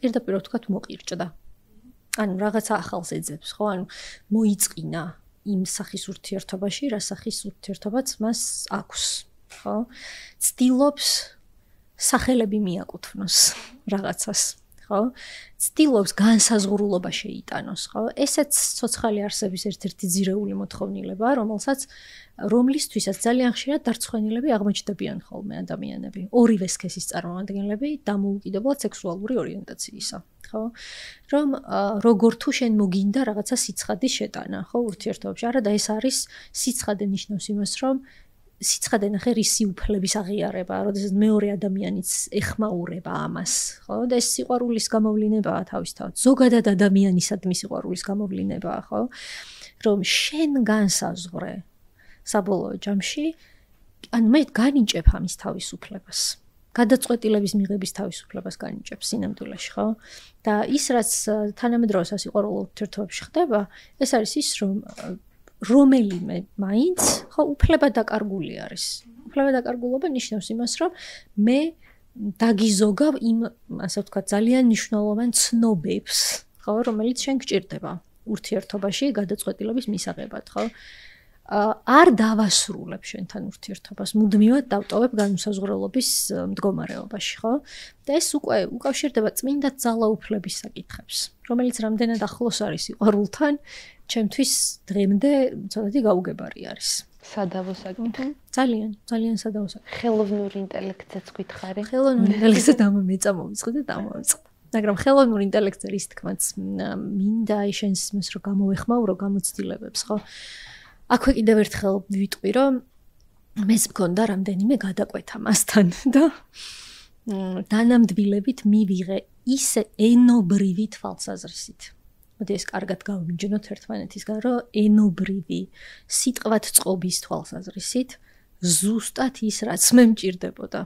პირდაპირ ვთქვათ მოყირჭდა. ანუ რაღაცა ახალს ეძებს, ხო? ანუ მოიწყინა იმ სახის ურთიერთობაში, რა სახის ურთიერთობაც მას აქვს, ხო? ცდილობს სახელები მიაკუთვნოს რაღაცას, ხო? ცდილობს განსაზღვრულობა შეიტანოს, ხო? ესეც ცოცხალი არსების ერთ-ერთი ძირეული მოთხოვნილება, რომლისთვისაც ძალიან ხშირად დარცხვენილები აღმოჩნდებიან ხოლმე ადამიანები. ორივე სქესის წარმომადგენლები დამოუკიდებლად სექსუალური ორიენტაციისა, ხო? რომ როგორ თუ შენ მოგინდა რაღაცა სიცხადის შეტანა, ხო, ურთიერთობებში. არა და ეს არის სიცხადე ნიშნავს იმას, რომ სიცხადე ნახე რისი უფლების აღიარება, როდესაც მეორე ადამიანიც ეხმაურება ამას, ხო? და ეს სიყვარულის გამოვლინებაა თავისთავად. ზოგადად ადამიანისადმი სიყვარულის გამოვლინებაა, ხო? რომ შენ განსაზღვრე საბოლოო ჯამში, ან მე განიჭებ ამის თავისუფლებას. გადაწყვეტილების მიღების თავისუფლებას განიჭებ სინამდვილეში, ხო? და ის რაც თანამედროვე სასიყვარულო ურთიერთობებში ხდება, ეს არის ის, რომ რომელიმე მაინც ხო უფლება დაკარგული არის. უფლება დაკარგულობა ნიშნავს იმას, რომ მე დაგიზოგავ იმ, ასე ვთქვათ, ძალიან მნიშვნელოვან ცნობებს, ხო, რომელიც შენ გჭირდება ურთიერთობაში გადაწყვეტილების მისაღებად, ხო? არ დავასრულებ შენთან ურთიერთობას, მუდმივად დავტოვებ განუსაზღვრელობის მდგომარეობაში, ხო? და ეს უკვე უკავშირდება წმინდა ძალაუფლების საკითხებს, რომელიც რამდენად ახლოს არის სიყვარულთან, ჩემთვის დღემდე ცოტათი გაუგებარი არის. სადავო საკითხი. ძალიან სადავო საკითხი. ხელოვნური ინტელექტზეც გითხარი. ხელოვნური ინტელექტზე დამომეწამოვიწყდი და დამოვიწყდი. მაგრამ ხელოვნური ინტელექტზე რის თქმაც მინდა შენს იმას რომ გამოეხმაურო გამოცდილებებს, ხო? აქვე კიდევ ერთხელ ვიტყვი, რომ მეც მქონდა რამდენიმე გადაკვეთა მასთან და დანამდვილებით მივიღე ისე ენობრივი თვალსაზრისით. მოდი ეს კარგად გავიმიჯნოთ ერთმანეთისგან, რომ ენობრივი სიტყვათ წყობის თვალსაზრისით ზუსტად ის, რაც მე მჭირდებოდა.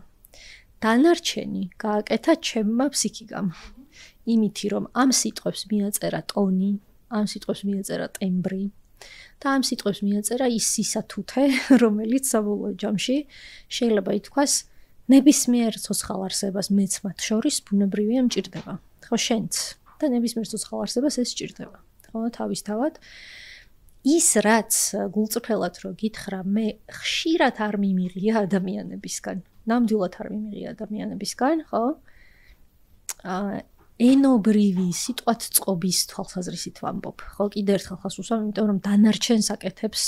დანარჩენი გააკეთა ჩემმა ფსიქიკამ. იმითი, რომ ამ სიტყვებს მიაწერა ტონი, ამ სიტყვებს მიაწერა ტემბრი და ამ სიტყვებს მიაწერა ის სისათუთე, რომელიც საბოლოო ჯამში შეიძლება ითქვას ნებისმიერ ცოცხალ არსებას მეც მათ შორის ბუნებრივია მჭირდება. ხო შენც და ნებისმიერ ცოცხალ არსებას ეს სჭირდება. ხო თავისთავად ის რაც გულწრფელად რო გითხრა, მე ხშირად არ მიმიღია ადამიანებისგან. ნამდვილად არ მიმიღია ადამიანებისგან, ხო? ენობრივი სიტყვათ წყობის თვალსაზრისით ვამბობ. ხო, კიდევ ერთხელ ხას უსვამ, იმიტომ რომ დანარჩენს აკეთებს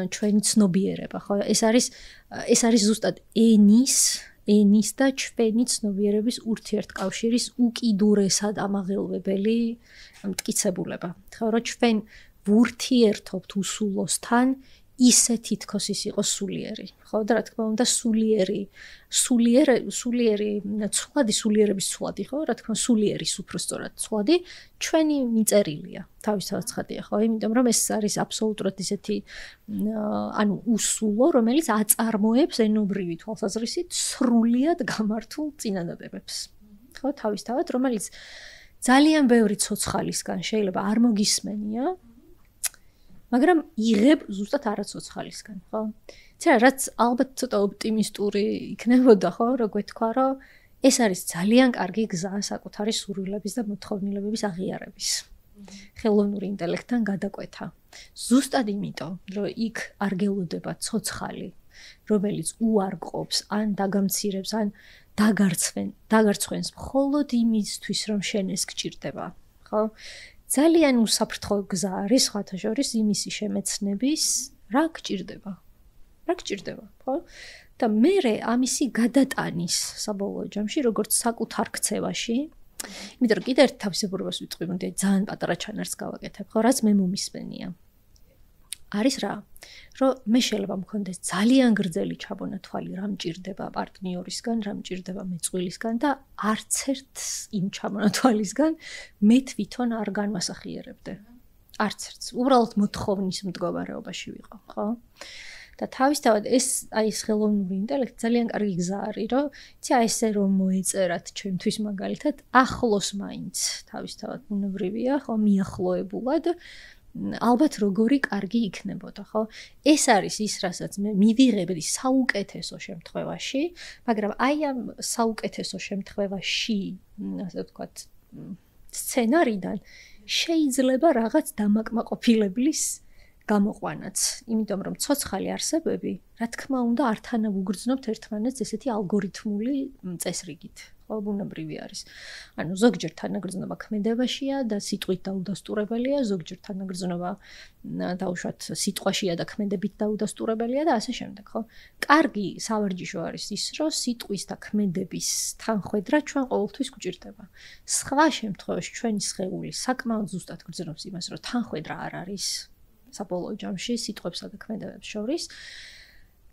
ჩვენი ცნობიერება, ხო? ეს არის ზუსტად ენის და ჩვენი ცნობიერების ურთიერთკავშირის უკიდურესად ამაღელვებელი მტკიცებულება. ხო, რომ ჩვენ ვურთიერთობთ უსულოსთან ისე თითქოს ის იყოს სულიერი. ხო, და რა თქმა უნდა სულიერების ცვლადი, ხო, რა თქმა სულიერის უბრალოდ ცვლადი ჩვენი მიწერილია. თავისთავად ცხადია, ხო, იმიტომ რომ ეს არის აბსოლუტურად ისეთი ანუ უსულო, რომელიც აწარმოებს ენობრივი თვალსაზრისით სრულიად გამართულ წინადადებებს. ხო, თავისთავად, რომელიც ძალიან ბევრი ცოცხალისგან შეიძლება არ მოგისმენია, მაგრამ იღებ ზუსტად არაცოცხალისგან, ხო? ცა რაც ალბათ ცოტა ოპტიმისტური იქნებოდა, ხო, როგორ თქვა, რომ ეს არის ძალიან კარგი გზა საკუთარი სურვილების და მოთხოვნილებების აღიარების. ხელოვნური ინტელექტთან გადაკვეთა. ზუსტად იმიტომ, რომ იქ არ გელოდება ცოცხალი, რომელიც უარყოფს, ან დაგამცირებს, ან დაგარცხვენს მხოლოდ იმისთვის, რომ შენ ეს გჭირდება, ხო? ძალიან უსაფრთხო გზა არის სხვათა შორის იმისი შემეცნების, რა გჭირდება, ხო? და მე ამისი გადატანის საბოლოო ჯამში, როგორც საკუთარ ქცევაში, იმიტომ რომ კიდევ ერთ თავისებურებას ვიტყვი, რომ ძალიან პატარა ჩანართს გავაკეთებ, ხო, რაც მე მომისმენია. არის რა, რომ მე შეიძლება მქონდეს ძალიან გრძელი ჩაბონა თვალი, რა მჭირდება პარტნიორისგან, რა მჭირდება მეწყვილისგან და არც ერთ იმ ჩაბონა თვალისგან მე თვითონ არ განმასახიერებდე. არც ერთს. უბრალოდ მოთხოვნის მდგომარეობაში ვიყო, ხო? და თავისთავად ეს ხელოვნური ინტელექტი ძალიან კარგი გზა არის, რომ იცი ესე რომ მოეწერათ ჩემთვის მაგალითად ახლოს მაინც თავისთავად ბუნებრივია, ხო, მიახლოებულად ალბათ როგორი კარგი იქნებოდა, ხო? ეს არის ის, რასაც მე მივიღებდი საუკეთესო შემთხვევაში, მაგრამ აი ამ საუკეთესო შემთხვევაში, ასე ვთქვათ, სცენარიდან შეიძლება რაღაც დამაკმაყოფილებლის გამოყვანაც, იმიტომ რომ ცოცხალი არსებები, რა თქმა უნდა, არ თანაუგრძნობთ ერთმანეთს ესეთი ალგორითმული წესრიგით. ხო, ბუნებრივი არის. ანუ ზოგჯერ თანაგრძნობა ქმედებაშია და სიტყვით დაუდასტურებელია, ზოგჯერ თანაგრძნობა დაუშვათ სიტყვაშია და ქმედებით დაუდასტურებელია და ასე შემდეგ, ხო? კარგი სავარჯიშო არის ის, რომ სიტყვის და ქმედების თანხვედრა ჩვენ ყოველთვის გვჭირდება. სხვა შემთხვევაში ჩვენი სხეული საკმაოდ ზუსტად გრძნობს იმას, რომ თანხვედრა არ არის საბოლოო ჯამში სიტყვებსა და ქმედებებს შორის.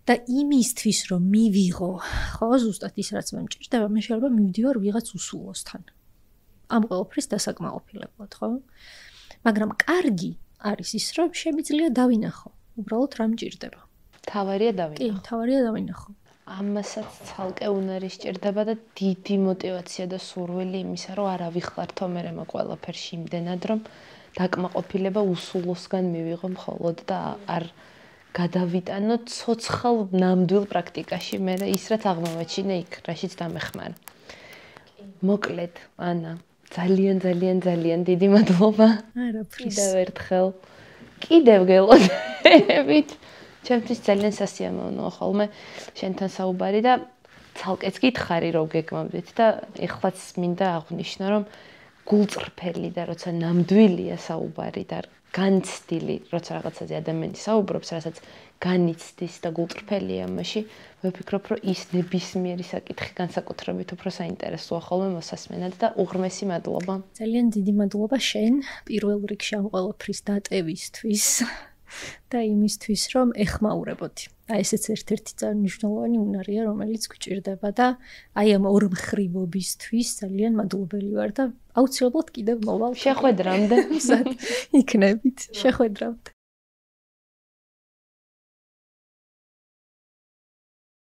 და იმისთვის რომ მივიღო, ხო, ზუსტად ის რაც მე მჭირდება, მე შეიძლება მივდივარ ვიღაც უსულოსთან. ამ ყველაფრის დასაკმაყოფილებლად, ხო? მაგრამ კარგი არის ის, რომ შემიძლია დავინახო, უბრალოდ რა მჭირდება. თავარია დავინახო. კი, თავარია დავინახო. ამასაც ცალკე უნარი სჭირდება და დიდი мотиваცია და სურვილი იმისა, რომ არ ავიხლართო მე მე ყველაფერში იმდენად, რომ დაკმაყოფილება უსულოსგან მივიღო მხოლოდ და არ გადავიტანო ცოცხალ ნამდვილ პრაქტიკაში მე ის რაც აღმოვაჩინე იქ, რაშიც დამეხმარა. მოკლედ, ანა, ძალიან დიდი მადლობა. არაფრის. კიდევ ერთხელ. კიდევ გელოდებით. ჩემთვის ძალიან სასიამოვნოა ხოლმე შენთან საუბარი და ცალკეც გითხარი რომ გეგმავდით და ეხლაც მინდა აღვნიშნო რომ გულწრფელი და როცა ნამდვილია საუბარი და განცდილი როცა რაღაცაზე ადამიანი საუბრობს რასაც განიცდის და გულწრფელია ამაში ვფიქრობ რომ ის ნებისმიერი საკითხი განსაკუთრებით უფრო საინტერესოა ხოლმე მოსასმენად და უღრმესი მადლობა. ძალიან დიდი მადლობა შენ პირველ რიგში ამ ყველაფრის დატევისთვის. და იმისთვის რომ ეხმაურებოდი. აი ესეც ერთ-ერთი ძალიან მნიშვნელოვანი უნარია, რომელიც გვჭირდება და აი ამ ორმხრივობისთვის ძალიან მადლობელი ვარ და აუცილებლად კიდევ მოვალ. შეხვედრამდე. იქნებით. შეხვედრამდე.